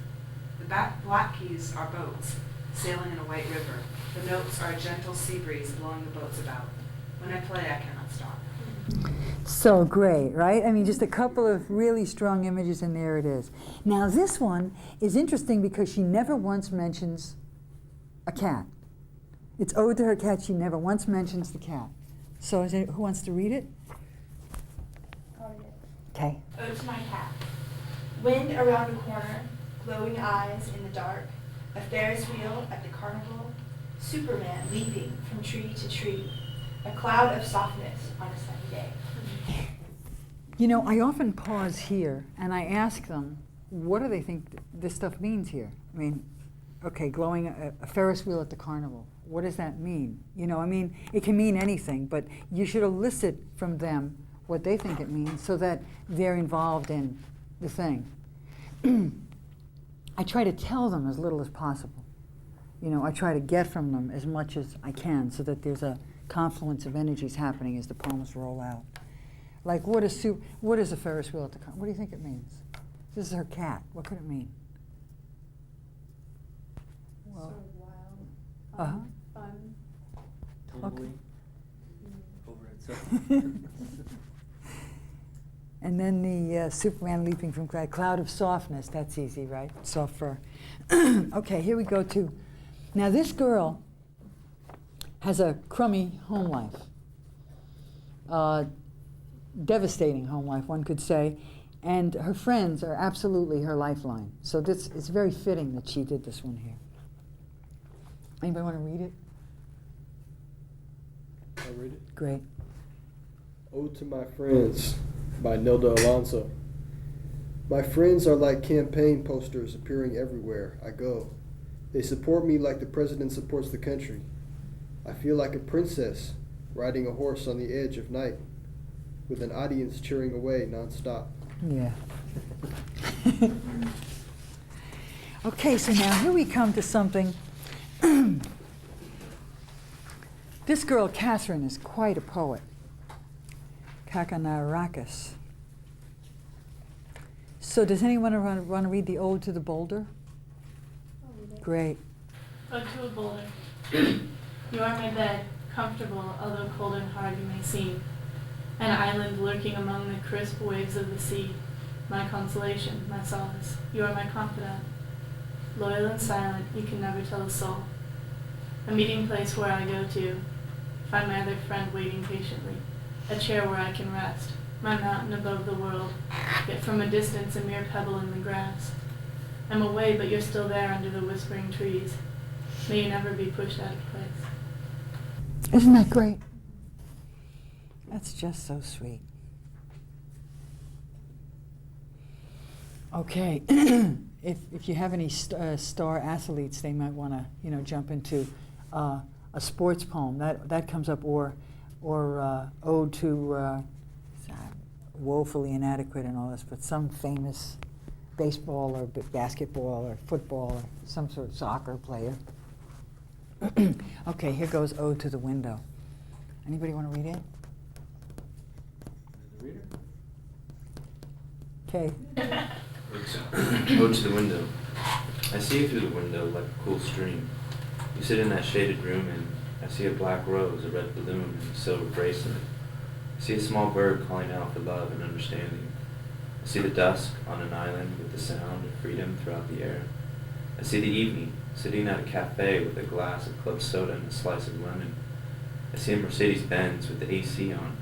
The black keys are boats, sailing in a white river. The notes are a gentle sea breeze blowing the boats about. When I play, I cannot stop. So great, right? I mean, just a couple of really strong images, and there it is. Now, this one is interesting because she never once mentions a cat. It's Ode to her cat. She never once mentions the cat. So who wants to read it? I'll read it. Okay. Ode to my cat. Wind around a corner, glowing eyes in the dark, a Ferris wheel at the carnival, Superman leaping from tree to tree, a cloud of softness on a sunny day. You know, I often pause here and I ask them, what do they think this stuff means here? I mean, okay, glowing a Ferris wheel at the carnival. What does that mean? You know, I mean, it can mean anything, but you should elicit from them what they think it means so that they're involved in the thing. I try to tell them as little as possible. You know, I try to get from them as much as I can so that there's a confluence of energies happening as the poems roll out. Like, what is a Ferris wheel at the carnival? What do you think it means? This is her cat. What could it mean? Well, Sort of wild. uh-huh. Fun. Tumbling over itself. And then the Superman leaping from cloud of softness. That's easy, right? Soft fur. Okay, here we go to. Now this girl has a crummy home life. Devastating home life, one could say. And her friends are absolutely her lifeline. So this it's very fitting that she did this one here. Anybody want to read it? I'll read it. Great. Ode to My Friends by Nelda Alonso. My friends are like campaign posters appearing everywhere I go. They support me like the president supports the country. I feel like a princess riding a horse on the edge of night with an audience cheering away nonstop. Yeah. Okay, so now here we come to something. This girl, Catherine, is quite a poet. Kakanarakis. So does anyone want to read the Ode to the Boulder? Great. Ode to a boulder. You are my bed, comfortable, although cold and hard you may seem. An island lurking among the crisp waves of the sea. My consolation, my solace. You are my confidant. Loyal and silent, you can never tell a soul. A meeting place where I go to. Find my other friend waiting patiently. A chair where I can rest. My mountain above the world. Yet from a distance a mere pebble in the grass. I'm away, but you're still there under the whispering trees. May you never be pushed out of place. Isn't that great? That's just so sweet. Okay, if you have any star athletes, they might want to, you know, jump into a sports poem. That comes up, or ode to woefully inadequate and all this, but some famous baseball or basketball or football or some sort of soccer player. Okay, here goes Ode to the Window. Anybody want to read it? The reader? Okay. Ode to the window. I see you through the window like a cool stream. You sit in that shaded room and I see a black rose, a red balloon, and a silver bracelet. I see a small bird calling out for love and understanding. I see the dusk on an island with the sound of freedom throughout the air. I see the evening, sitting at a cafe with a glass of club soda and a slice of lemon. I see a Mercedes-Benz with the AC on,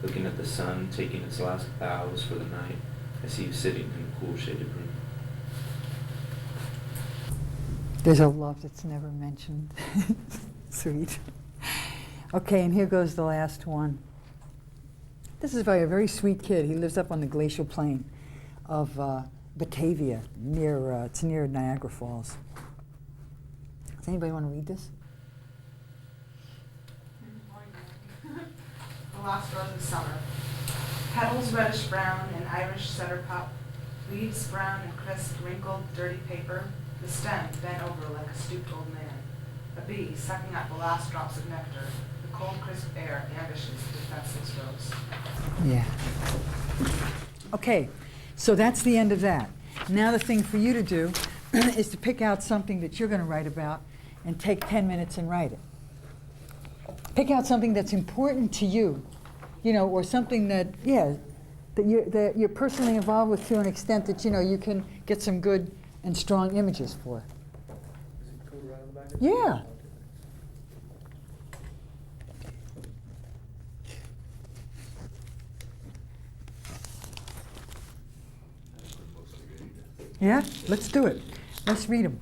looking at the sun taking its last bows for the night. I see you sitting in a cool shaded room. There's a love that's never mentioned. Sweet. Okay, and here goes the last one. This is by a very sweet kid. He lives up on the glacial plain of Batavia, it's near Niagara Falls. Does anybody want to read this? The last rose of summer. Petals reddish brown in Irish setter cup. Leaves brown and crisp, wrinkled, dirty paper. The stem bent over like a stooped old man. A bee sucking up the last drops of nectar. The cold, crisp air ambushes the defenseless rose. Yeah. Okay, so that's the end of that. Now the thing for you to do is to pick out something that you're going to write about and take 10 minutes and write it. Pick out something that's important to you, you know, or something that, that you're personally involved with to an extent that, you know, you can get some good and strong images for. Yeah. Yeah, let's do it. Let's read them.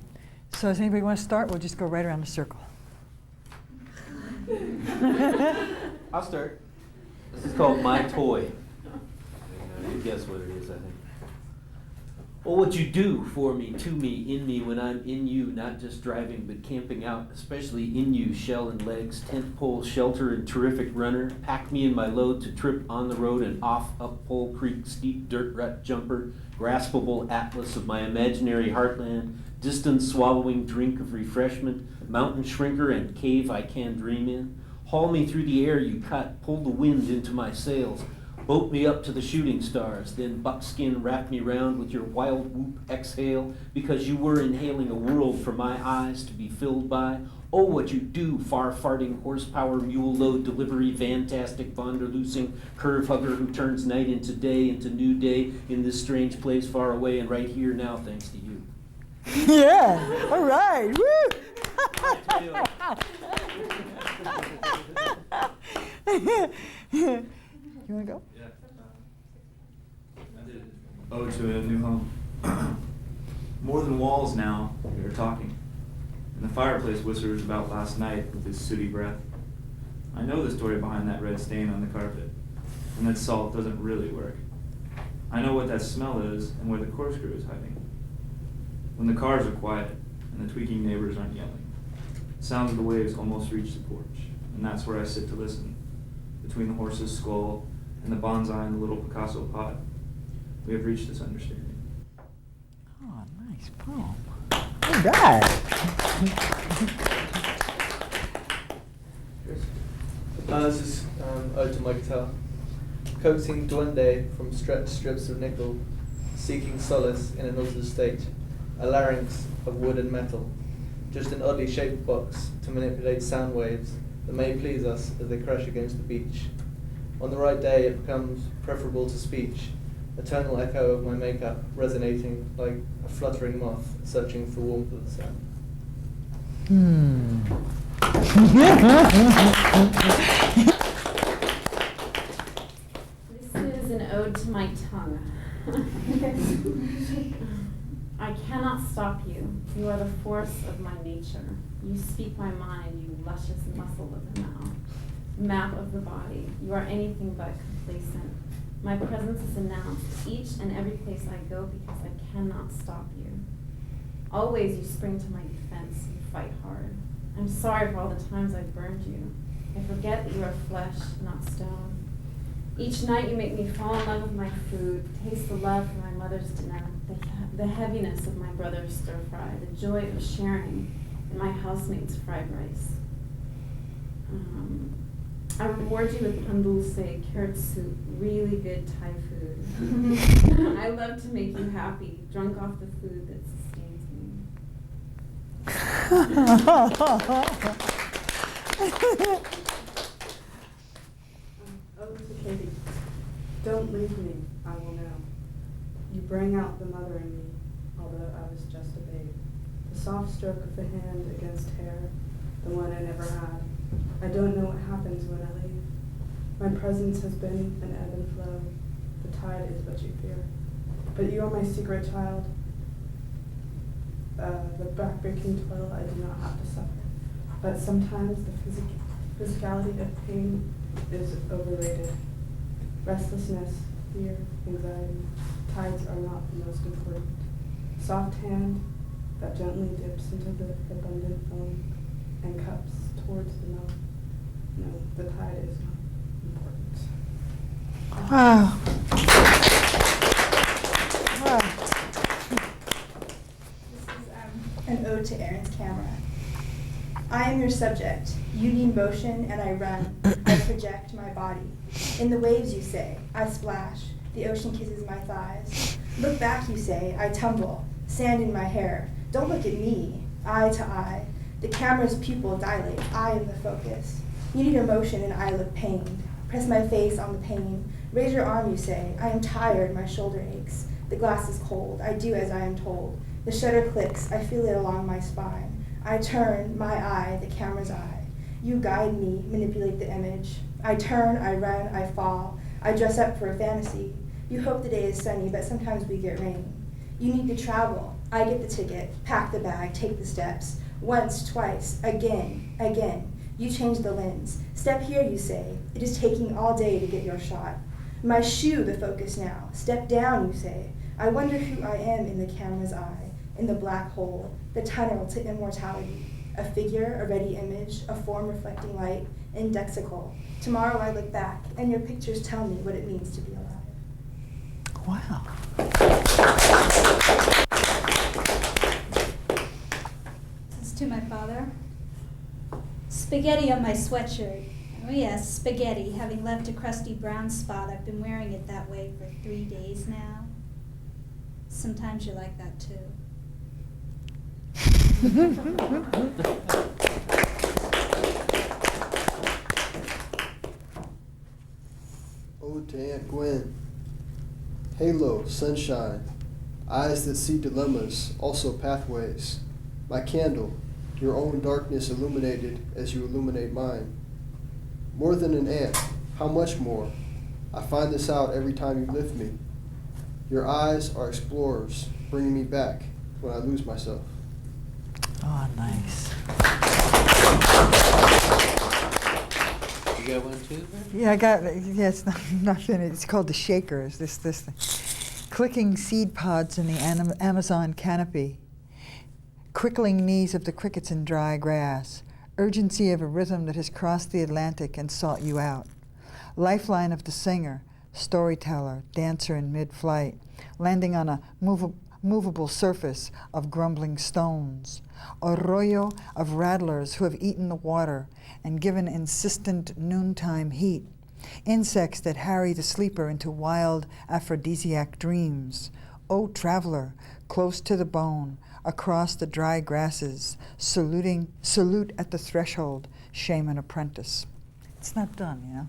So does anybody want to start? We'll just go right around the circle. I'll start. This is called My Toy. You guess what it is, I think. Oh, what you do for me, to me, in me, when I'm in you, not just driving, but camping out, especially in you, shell and legs, tent pole, shelter, and terrific runner, pack me in my load to trip on the road and off up Pole Creek, steep dirt rut jumper, graspable atlas of my imaginary heartland, distance swallowing drink of refreshment, mountain shrinker and cave I can dream in. Haul me through the air you cut, pull the wind into my sails, boat me up to the shooting stars, then buckskin wrap me round with your wild whoop exhale, because you were inhaling a world for my eyes to be filled by. Oh, what you do, far-farting horsepower mule load delivery, fantastic Vonderloosing curve hugger who turns night into day into new day in this strange place far away and right here now thanks to you. Yeah, all right, woo! You want to go? Yeah. I did Ode to a New Home. More than walls now, we are talking. And the fireplace whispers about last night with his sooty breath. I know the story behind that red stain on the carpet, and that salt doesn't really work. I know what that smell is and where the corkscrew is hiding. When the cars are quiet and the tweaking neighbors aren't yelling, the sounds of the waves almost reach the porch, and that's where I sit to listen, between the horse's skull and the bonsai in the little Picasso pot. We have reached this understanding. Oh, nice poem. All right. This is Ode to my guitar. Coaxing duende from stretched strips of nickel, seeking solace in an altered state, a larynx of wood and metal, just an oddly shaped box to manipulate sound waves that may please us as they crash against the beach. On the right day it becomes preferable to speech, a tonal echo of my makeup resonating like a fluttering moth searching for warmth of the sun. This is an ode to my tongue. I cannot stop you. You are the force of my nature. You speak my mind, you luscious muscle of the mouth. Map of the body. You are anything but complacent. My presence is announced each and every place I go because I cannot stop you. Always you spring to my defense, you fight hard. I'm sorry for all the times I've burned you. I forget that you are flesh, not stone. Each night you make me fall in love with my food, taste the love from my mother's dinner, the heaviness of my brother's stir fry, the joy of sharing in my housemate's fried rice. I reward you with pandulce, carrot soup, really good Thai food. I love to make you happy, drunk off the food that sustains me. Oh, to Katie, don't leave me, I will know. You bring out the mother in me, although I was just a babe. The soft stroke of the hand against hair, the one I never had. I don't know what happens when I leave. My presence has been an ebb and flow. The tide is what you fear. But you are my secret child. The backbreaking toil I do not have to suffer. But sometimes the physicality of pain is overrated. Restlessness, fear, anxiety, tides are not the most important. Soft hand that gently dips into the abundant foam and cups towards the mouth. No, the tide is not important. Wow. Wow. This is an ode to Aaron's camera. I am your subject. You need motion and I run. I project my body. In the waves you say, I splash. The ocean kisses my thighs. Look back, you say, I tumble. Sand in my hair. Don't look at me. Eye to eye. The camera's pupil dilate. I am the focus. You need emotion and I look pained. Press my face on the pain. Raise your arm, you say. I am tired, my shoulder aches. The glass is cold. I do as I am told. The shutter clicks. I feel it along my spine. I turn, my eye, the camera's eye. You guide me, manipulate the image. I turn, I run, I fall. I dress up for a fantasy. You hope the day is sunny, but sometimes we get rain. You need to travel. I get the ticket, pack the bag, take the steps. Once, twice, again, again. You change the lens. Step here, you say. It is taking all day to get your shot. My shoe, the focus now. Step down, you say. I wonder who I am in the camera's eye, in the black hole, the tunnel to immortality. A figure, a ready image, a form reflecting light, indexical. Tomorrow I look back, and your pictures tell me what it means to be alive. Wow. This is to my father. Spaghetti on my sweatshirt. Oh yes, spaghetti, having left a crusty brown spot. I've been wearing it that way for 3 days now. Sometimes you like that too. Ode to Aunt Gwen. Halo, sunshine, eyes that see dilemmas, also pathways. My candle, your own darkness illuminated as you illuminate mine. More than an aunt, how much more? I find this out every time you lift me. Your eyes are explorers, bringing me back when I lose myself. Oh, nice. You got one too? Yeah, I got, yeah, it's not finished. It's called The Shakers, this thing. Clicking seed pods in the Amazon canopy. Crickling knees of the crickets in dry grass. Urgency of a rhythm that has crossed the Atlantic and sought you out. Lifeline of the singer, storyteller, dancer in mid-flight, landing on a movable surface of grumbling stones. Arroyo of rattlers who have eaten the water and given insistent noontime heat. Insects that harry the sleeper into wild aphrodisiac dreams. O traveler, close to the bone, across the dry grasses, salute at the threshold, shaman apprentice. It's not done, you know.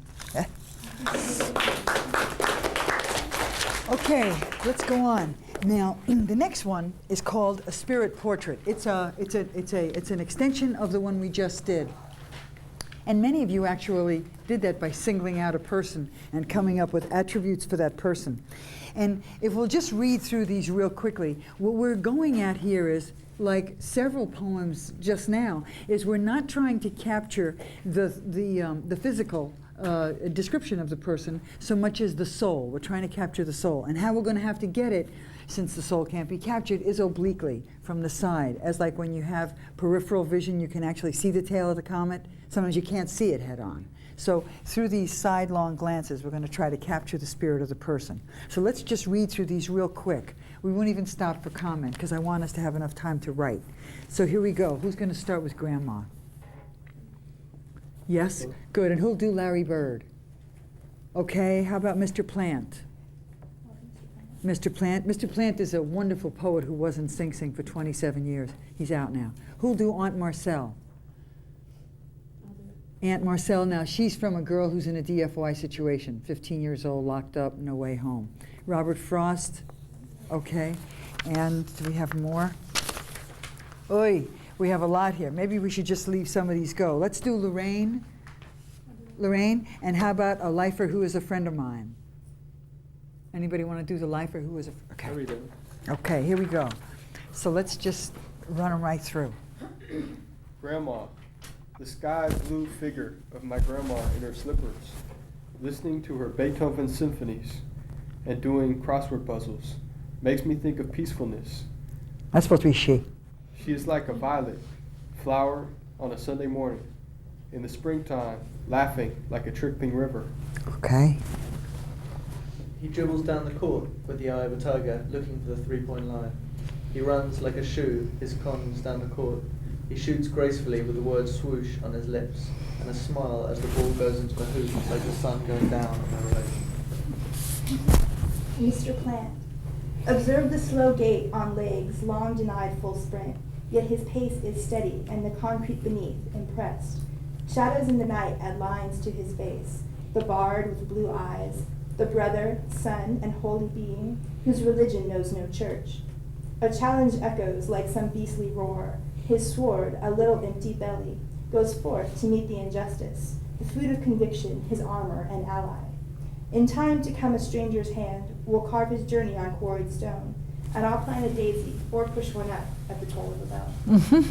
Okay, let's go on. Now, the next one is called A Spirit Portrait. It's an extension of the one we just did. And many of you actually did that by singling out a person and coming up with attributes for that person. And if we'll just read through these real quickly, what we're going at here is, like several poems just now, is we're not trying to capture the physical a description of the person so much as the soul. We're trying to capture the soul. And how we're going to have to get it, since the soul can't be captured, is obliquely from the side. As like when you have peripheral vision, you can actually see the tail of the comet. Sometimes you can't see it head on. So through these sidelong glances, we're going to try to capture the spirit of the person. So let's just read through these real quick. We won't even stop for comment because I want us to have enough time to write. So here we go. Who's going to start with Grandma? Yes? Good. And who'll do Larry Bird? Okay. How about Mr. Plant? Mr. Plant. Mr. Plant is a wonderful poet who was in Sing Sing for 27 years. He's out now. Who'll do Aunt Marcel? Aunt Marcel, now she's from a girl who's in a DFY situation, 15 years old, locked up, no way home. Robert Frost, okay. And do we have more? Oy, we have a lot here. Maybe we should just leave some of these go. Let's do Lorraine. Lorraine, and how about a lifer who is a friend of mine? Anybody want to do the lifer who is a friend? Okay. I read them. Okay, here we go. So let's just run them right through. Grandma, the sky blue figure of my grandma in her slippers, listening to her Beethoven symphonies and doing crossword puzzles, makes me think of peacefulness. That's supposed to be she. She is like a violet, flower on a Sunday morning, in the springtime, laughing like a trickling river. Okay. He dribbles down the court with the eye of a tiger, looking for the three-point line. He runs like a shoe, his cons down the court. He shoots gracefully with the word swoosh on his lips, and a smile as the ball goes into the hoop like the sun going down on the road. Mr. Plant. Observe the slow gait on legs long denied full sprint, yet his pace is steady and the concrete beneath impressed. Shadows in the night add lines to his face, the bard with blue eyes, the brother, son, and holy being whose religion knows no church. A challenge echoes like some beastly roar. His sword, a little empty belly, goes forth to meet the injustice, the food of conviction, his armor and ally. In time to come, a stranger's hand will carve his journey on quarried stone, and I'll plant a daisy or push one up at the toll of a bell.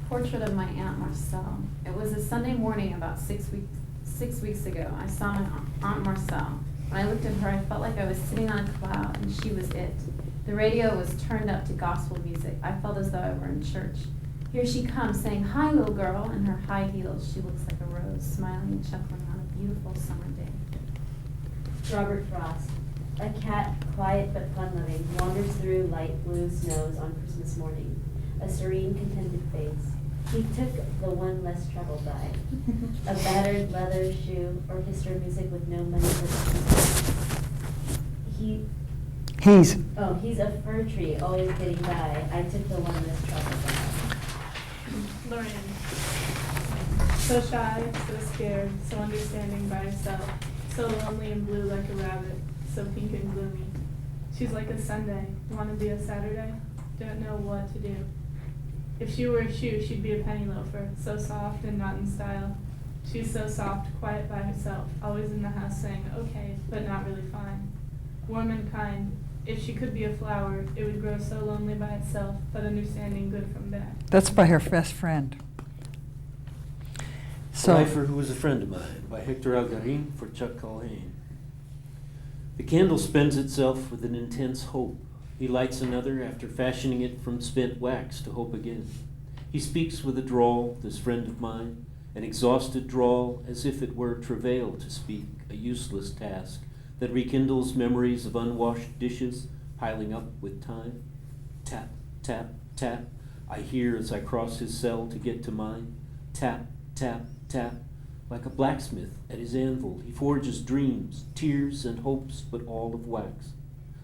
Portrait of my Aunt Marcel. It was a Sunday morning about 6 weeks ago. I saw my Aunt Marcel. When I looked at her, I felt like I was sitting on a cloud, and she was it. The radio was turned up to gospel music. I felt as though I were in church. Here she comes, saying, "Hi, little girl," in her high heels. She looks like a rose, smiling and chuckling on a beautiful summer day. Robert Frost. A cat, quiet but fun-loving, wanders through light blue snows on Christmas morning. A serene, contented face. He took the one less troubled by. A battered leather shoe, orchestra music with no money for he's a fir tree, always getting by. I took the one less troubled by. Lorraine. So shy, so scared, so understanding by herself, so lonely and blue like a rabbit, so pink and gloomy. She's like a Sunday, want to be a Saturday, don't know what to do. If she were a shoe, she'd be a penny loafer, so soft and not in style. She's so soft, quiet by herself, always in the house saying, okay, but not really fine. Warm and kind. If she could be a flower, it would grow so lonely by itself, but understanding good from there. That's by her best friend. So, Lifer Who Was a Friend of Mine by Hector Algarin for Chuck Culhane. The candle spends itself with an intense hope. He lights another after fashioning it from spent wax to hope again. He speaks with a drawl, this friend of mine, an exhausted drawl, as if it were travail to speak, a useless task that rekindles memories of unwashed dishes piling up with time. Tap, tap, tap, I hear as I cross his cell to get to mine. Tap, tap, tap, like a blacksmith at his anvil, he forges dreams, tears, and hopes, but all of wax.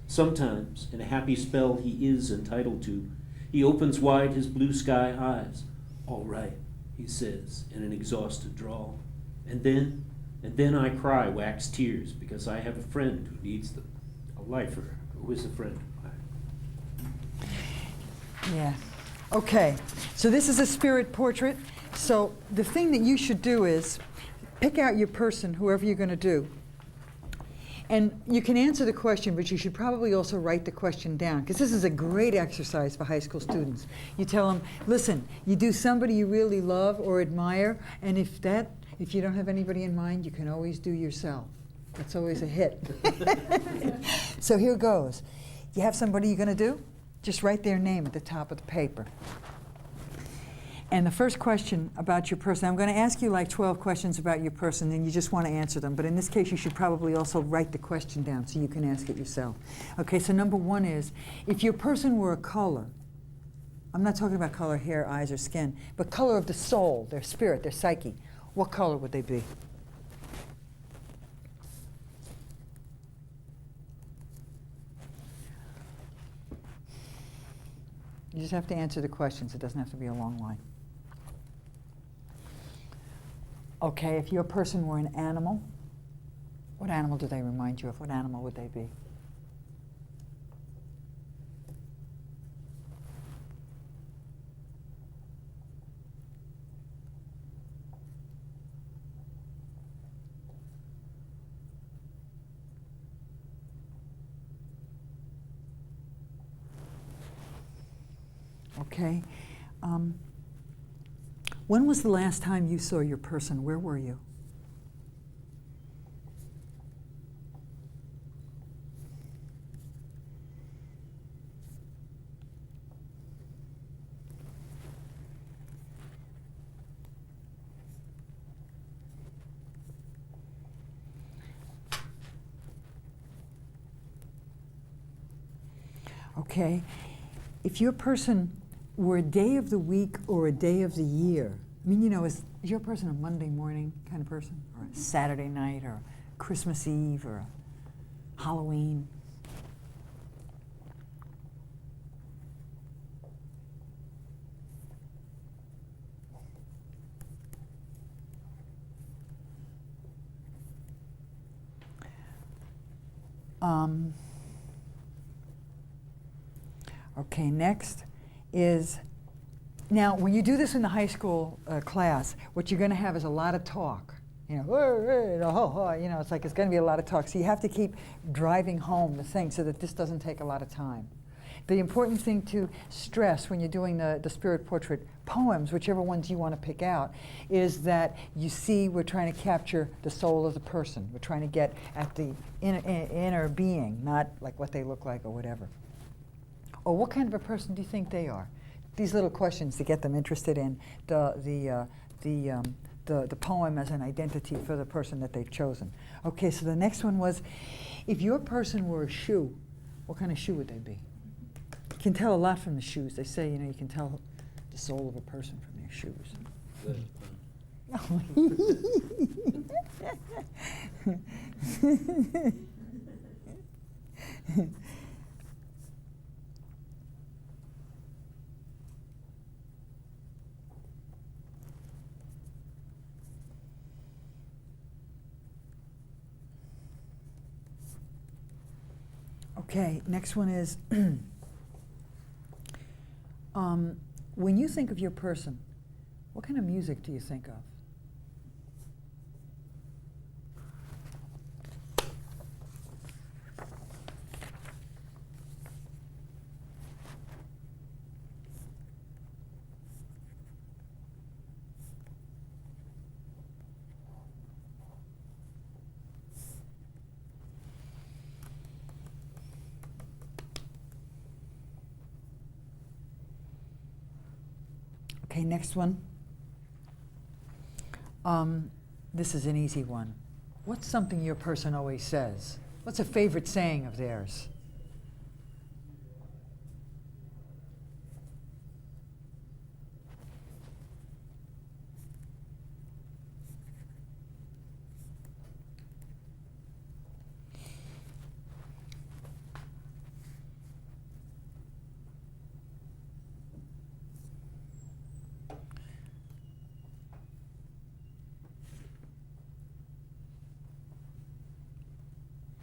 Sometimes, in a happy spell he is entitled to, he opens wide his blue sky eyes. All right, he says in an exhausted drawl. And then I cry wax tears because I have a friend who needs them. A lifer who is a friend of mine. yeah. Okay, so this is a spirit portrait. So the thing that you should do is pick out your person, whoever you're going to do. And you can answer the question, but you should probably also write the question down, because this is a great exercise for high school students. You tell them, listen, you do somebody you really love or admire, and if If you don't have anybody in mind, you can always do yourself. That's always a hit. So here goes. You have somebody you're going to do? Just write their name at the top of the paper. And the first question about your person, I'm going to ask you like 12 questions about your person, and you just want to answer them. But in this case, you should probably also write the question down so you can ask it yourself. Okay, so number one is, if your person were a color, I'm not talking about color, hair, eyes, or skin, but color of the soul, their spirit, their psyche, what color would they be? You just have to answer the questions. It doesn't have to be a long line. Okay, if your person were an animal, what animal do they remind you of? What animal would they be? Okay. When was the last time you saw your person? Where were you? Okay. If your person were a day of the week or a day of the year, I mean, you know, is your person a Monday morning kind of person? Or a Saturday night, or Christmas Eve, or Halloween? Okay, next is, now when you do this in the high school class, what you're going to have is a lot of talk. You know, it's like it's going to be a lot of talk. So you have to keep driving home the thing so that this doesn't take a lot of time. The important thing to stress when you're doing the spirit portrait poems, whichever ones you want to pick out, is that you see we're trying to capture the soul of the person. We're trying to get at the inner being, not like what they look like or whatever. Or what kind of a person do you think they are? These little questions to get them interested in the poem as an identity for the person that they've chosen. Okay, so the next one was, if your person were a shoe, what kind of shoe would they be? You can tell a lot from the shoes. They say, you know, you can tell the soul of a person from their shoes. Okay, next one is, when you think of your person, what kind of music do you think of? Okay, next one. This is an easy one. What's something your person always says? What's a favorite saying of theirs?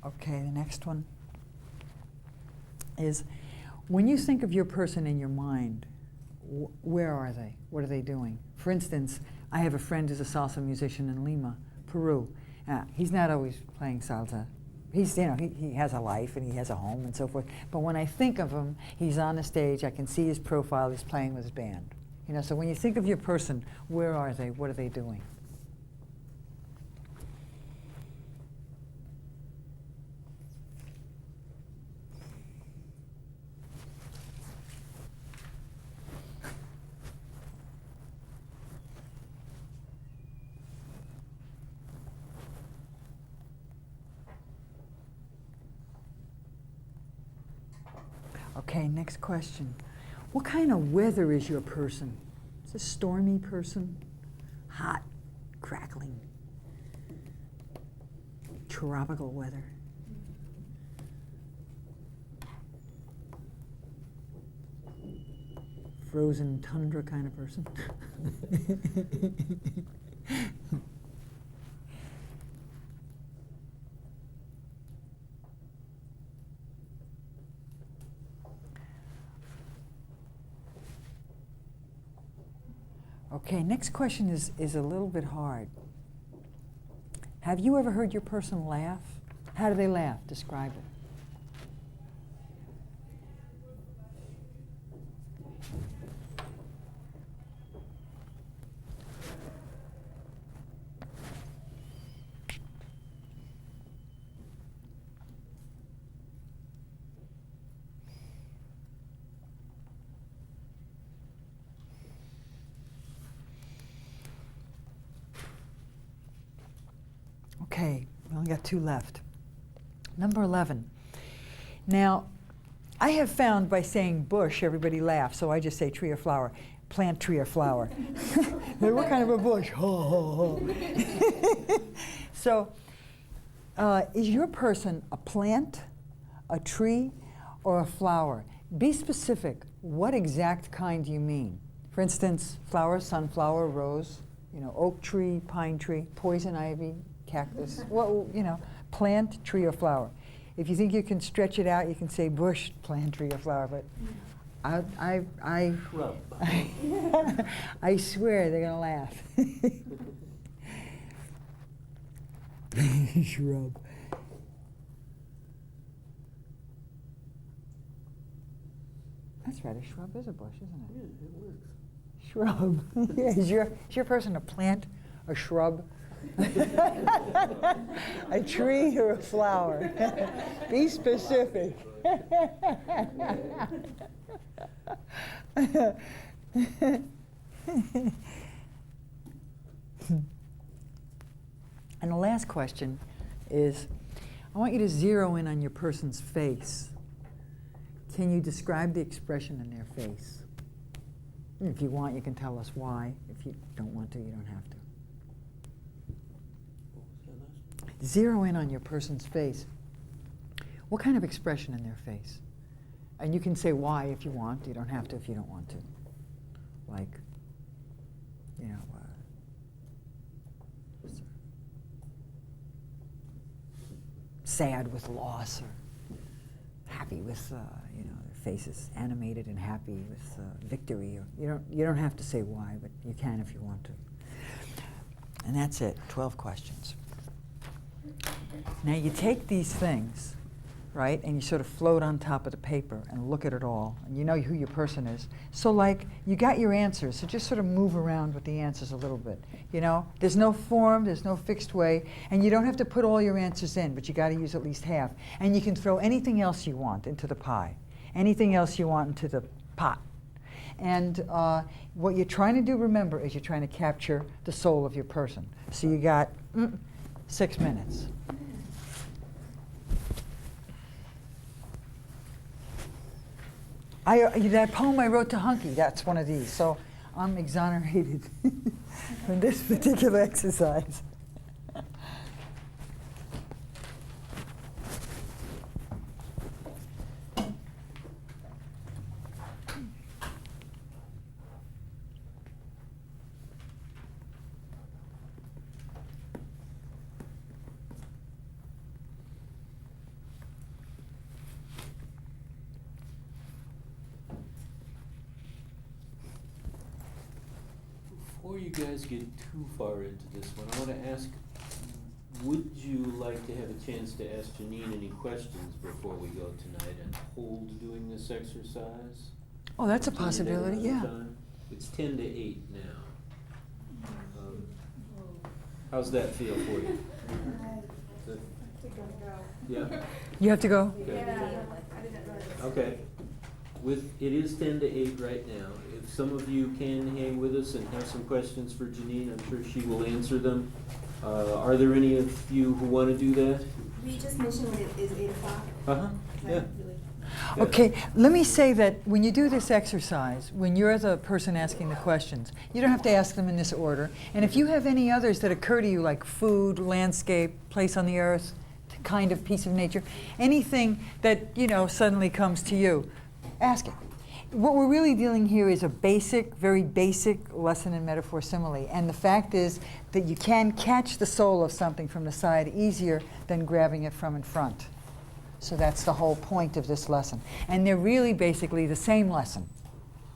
Okay, the next one is, when you think of your person in your mind, where are they? What are they doing? For instance, I have a friend who's a salsa musician in Lima, Peru. He's not always playing salsa. He's, you know, he has a life and he has a home and so forth. But when I think of him, he's on the stage. I can see his profile. He's playing with his band. You know, so when you think of your person, where are they? What are they doing? Okay, next question. What kind of weather is your person? Is it a stormy person? Hot, crackling, tropical weather? Frozen tundra kind of person? Okay, next question is a little bit hard. Have you ever heard your person laugh? How do they laugh? Describe it. Okay, we only got 2 left. Number 11. Now, I have found by saying bush, everybody laughs, so I just say tree or flower. Plant, tree, or flower. What kind of a bush? Ho, ho, ho. So, is your person a plant, a tree, or a flower? Be specific. What exact kind do you mean? For instance, flower, sunflower, rose, oak tree, pine tree, poison ivy, cactus. Well, plant, tree, or flower. If you think you can stretch it out, you can say bush, plant, tree, or flower. But Shrub. I swear they're gonna laugh. Shrub. That's right. A shrub is a bush, isn't it? Yeah, it works. Shrub. Yeah, is your person a plant, a shrub? A tree or a flower? Be specific. And the last question is, I want you to zero in on your person's face. Can you describe the expression in their face? If you want, you can tell us why. If you don't want to, you don't have to. Zero in on your person's face. What kind of expression in their face? And you can say why if you want. You don't have to if you don't want to. Like, sad with loss, or happy with, their face is animated and happy with victory. Or you don't have to say why, but you can if you want to. And that's it. 12 questions. Now you take these things, right, and you sort of float on top of the paper and look at it all, and you know who your person is. So like, you got your answers, so just sort of move around with the answers a little bit. There's no form, there's no fixed way, and you don't have to put all your answers in, but you got to use at least half. And you can throw anything else you want into the pie, anything else you want into the pot. And what you're trying to do, remember, is you're trying to capture the soul of your person. So you got 6 minutes. That poem I wrote to Hunky, that's one of these. So I'm exonerated from this particular exercise. Before you guys get too far into this one, I want to ask, would you like to have a chance to ask Janine any questions before we go tonight and hold doing this exercise? Oh, that's a possibility, yeah. It's 10 to 8 now. How's that feel for you? Yeah? You have to go? Okay. Okay. It is 10 to 8 right now. If some of you can hang with us and have some questions for Janine, I'm sure she will answer them. Are there any of you who want to do that? We just mentioned when it is 8 o'clock. Uh-huh, yeah. Okay, let me say that when you do this exercise, when you're the person asking the questions, you don't have to ask them in this order. And if you have any others that occur to you, like food, landscape, place on the earth, kind of piece of nature, anything that, you know, suddenly comes to you, ask it. What we're really dealing here is a basic, very basic lesson in metaphor simile. And the fact is that you can catch the soul of something from the side easier than grabbing it from in front. So that's the whole point of this lesson. And they're really basically the same lesson.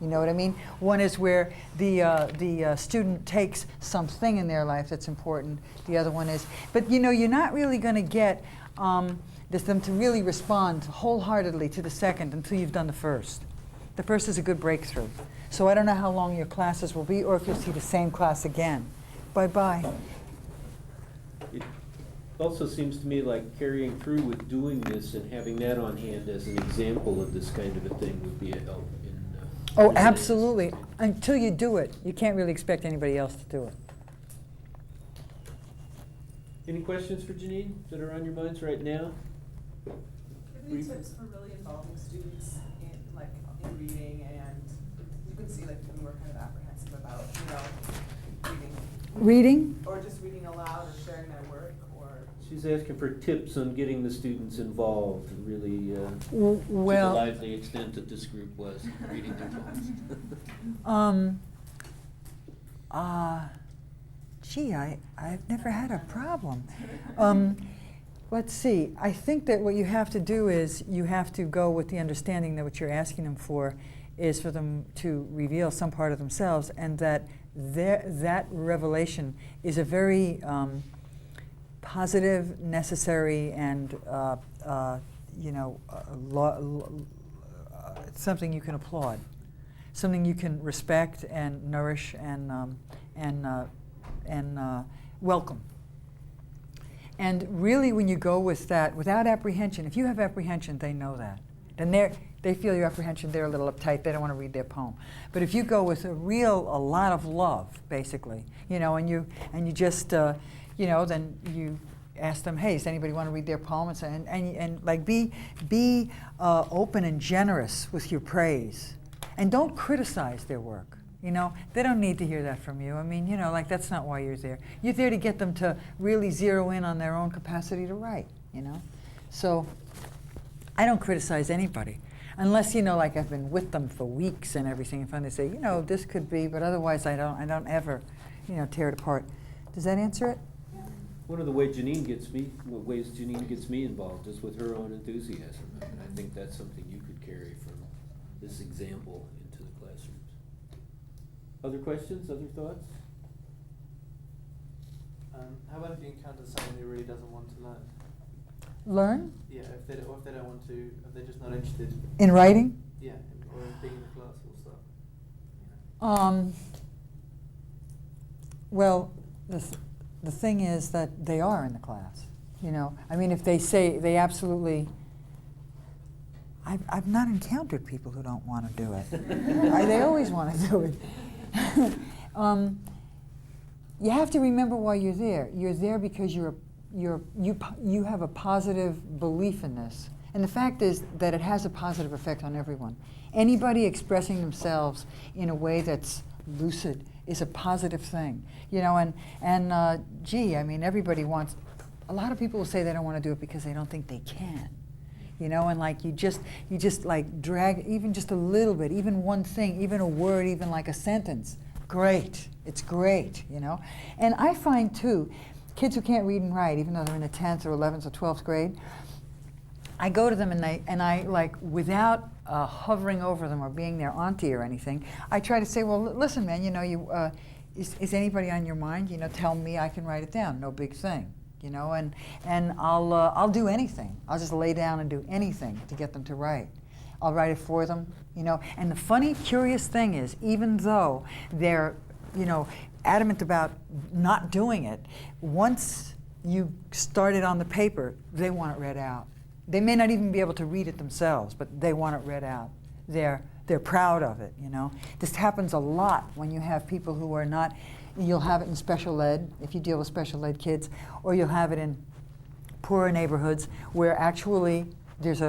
You know what I mean? One is where the student takes something in their life that's important. The other one is, but you know, you're not really going to get them to really respond wholeheartedly to the second until you've done the first. The first is a good breakthrough. So I don't know how long your classes will be or if you'll see the same class again. Bye-bye. It also seems to me like carrying through with doing this and having that on hand as an example of this kind of a thing would be a help in Oh, presenting absolutely. this. Until you do it, you can't really expect anybody else to do it. Any questions for Janine that are on your minds right now? Any tips for really involving students in reading, and you can see like people who are kind of apprehensive about, reading. Reading? Or just reading aloud or sharing their work, or. She's asking for tips on getting the students involved, really, to the Well, lively extent that this group was reading their poems. Gee, I've never had a problem. Let's see. I think that what you have to do is you have to go with the understanding that what you're asking them for is for them to reveal some part of themselves, and that that revelation is a very positive, necessary, and something you can applaud, something you can respect and nourish and welcome. And really, when you go with that, without apprehension, if you have apprehension, they know that. Then they feel your apprehension, they're a little uptight, they don't want to read their poem. But if you go with a lot of love, basically, and you just, then you ask them, hey, does anybody want to read their poem? And like be open and generous with your praise. And don't criticize their work. They don't need to hear that from you. I mean, that's not why you're there. You're there to get them to really zero in on their own capacity to write, So I don't criticize anybody. Unless, like I've been with them for weeks and everything, and finally say, this could be, but otherwise I don't ever, tear it apart. Does that answer it? One of the ways Janine gets me involved is with her own enthusiasm. And I think that's something you could carry from this example into the classrooms. Other questions, other thoughts? How about if you encounter someone who really doesn't want to learn? Learn? Yeah, if they don't want to, if they're just not interested. In writing? Yeah, or in being in the class or stuff. Well, the thing is that they are in the class. I mean, if they say they absolutely. I've not encountered people who don't want to do it. They always want to do it. You have to remember why you're there. You're there because you have a positive belief in this. And the fact is that it has a positive effect on everyone. Anybody expressing themselves in a way that's lucid is a positive thing. Gee, I mean, everybody wants, a lot of people will say they don't want to do it because they don't think they can. And like you just like drag even just a little bit, even one thing, even a word, even like a sentence. Great, it's great, And I find too, kids who can't read and write, even though they're in the 10th or 11th or 12th grade, I go to them and I like, without hovering over them or being their auntie or anything, I try to say, well, listen, man, is anybody on your mind? Tell me, I can write it down. No big thing. And I'll do anything. I'll just lay down and do anything to get them to write. I'll write it for them, And the funny, curious thing is, even though they're, adamant about not doing it, once you start it on the paper, they want it read out. They may not even be able to read it themselves, but they want it read out. They're proud of it, This happens a lot when you have people who are not. You'll have it in special ed, if you deal with special ed kids, or you'll have it in poorer neighborhoods where actually there's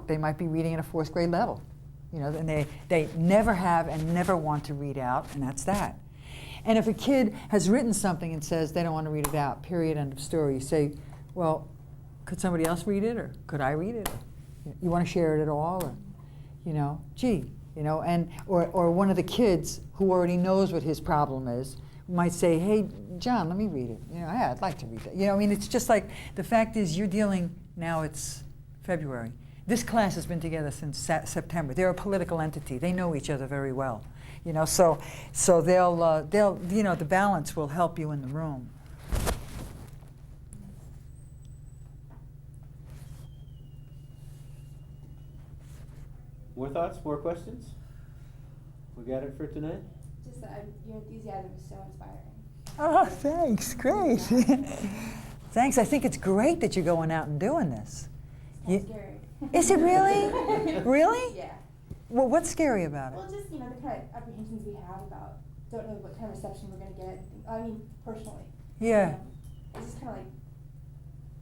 they might be reading at a 4th grade level, you know, and they never have and never want to read out, and that's that. And if a kid has written something and says they don't want to read it out, period, end of story, you say, well, could somebody else read it, or could I read it? Or, you want to share it at all, or, you know, gee, you know, and or one of the kids who already knows what his problem is might say, hey, John, let me read it. You know, yeah, I'd like to read that. You know, I mean, it's just like, the fact is you're dealing, now it's February. This class has been together since September. They're a political entity. They know each other very well. You know, so they'll, you know, the balance will help you in the room. More thoughts, more questions? We got it for tonight? Just that your enthusiasm is so inspiring. Oh, thanks, great. Thanks, I think it's great that you're going out and doing this. It's scary. Is it really? Really? Yeah. Well, what's scary about it? Well, just, you know, the kind of apprehensions we have about, don't know what kind of reception we're going to get. I mean, personally. Yeah. It's just kind of like,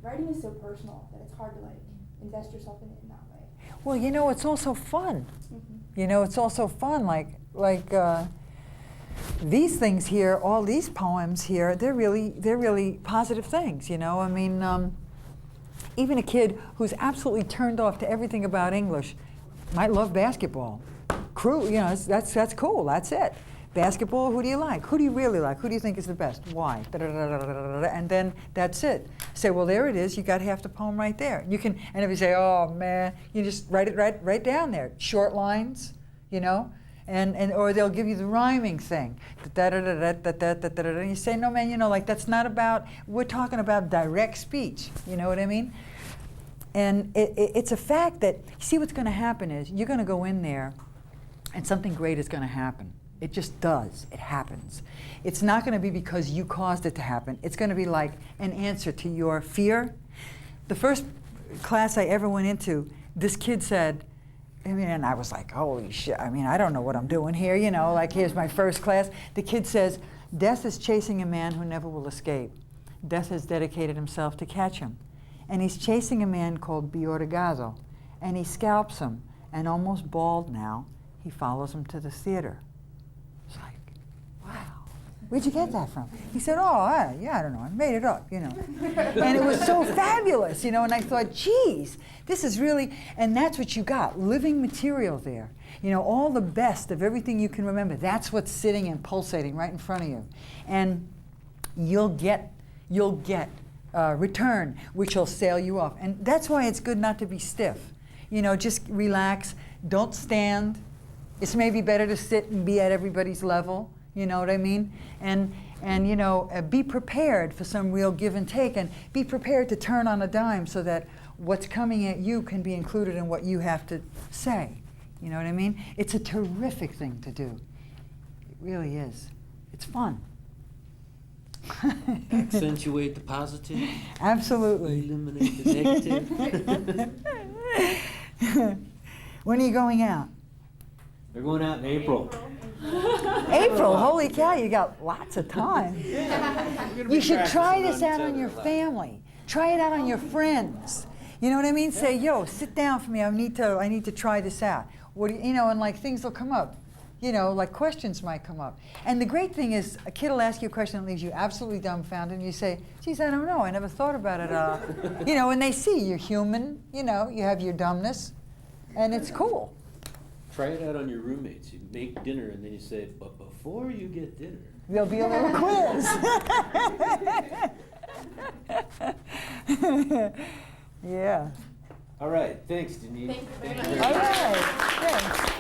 writing is so personal that it's hard to, like, invest yourself in it in that way. Well, you know, it's also fun. Mm-hmm. You know, it's also fun, like these things here, all these poems here, they're really positive things, you know? I mean, even a kid who's absolutely turned off to everything about English might love basketball. You know, that's cool, that's it. Basketball, who do you like? Who do you really like? Who do you think is the best? Why? And then that's it. Say, well, there it is. You got half the poem right there. You can, and if you say, oh man, you just write it right down there. Short lines, you know, and or they'll give you the rhyming thing. And you say, no man, you know, like that's not about. We're talking about direct speech. You know what I mean? And it's a fact that, see, what's going to happen is you're going to go in there, and something great is going to happen. It just does. It happens. It's not going to be because you caused it to happen. It's going to be like an answer to your fear. The first class I ever went into, this kid said, I mean, and I was like, holy shit, I mean, I don't know what I'm doing here, you know, like here's my first class. The kid says, death is chasing a man who never will escape. Death has dedicated himself to catch him. And he's chasing a man called Biorgazo, and he scalps him, and almost bald now, he follows him to the theater. It's like, wow, where'd you get that from? He said, oh, yeah, I don't know, I made it up, you know. And it was so fabulous, you know, and I thought, geez, this is really, and that's what you got, living material there. You know, all the best of everything you can remember, that's what's sitting and pulsating right in front of you. And you'll get return, which will sail you off. And that's why it's good not to be stiff. You know, just relax, don't stand. It's maybe better to sit and be at everybody's level, you know what I mean? And you know, be prepared for some real give and take, and be prepared to turn on a dime so that what's coming at you can be included in what you have to say. You know what I mean? It's a terrific thing to do. It really is. It's fun. Accentuate the positive. Absolutely. Eliminate the negative. When are you going out? They're going out in April. April, holy cow, you got lots of time. You should try this out on your family. Try it out on your friends. You know what I mean? Say, yo, sit down for me. I need to try this out. What do you know? And like things will come up. You know, like questions might come up. And the great thing is, a kid will ask you a question that leaves you absolutely dumbfounded, and you say, geez, I don't know, I never thought about it. You know, and they see you're human, you know, you have your dumbness, and it's cool. Try it out on your roommates. You make dinner, and then you say, but before you get dinner. There'll be a little quiz. Yeah. All right, thanks, Janine. Thank you very much. All right, thanks.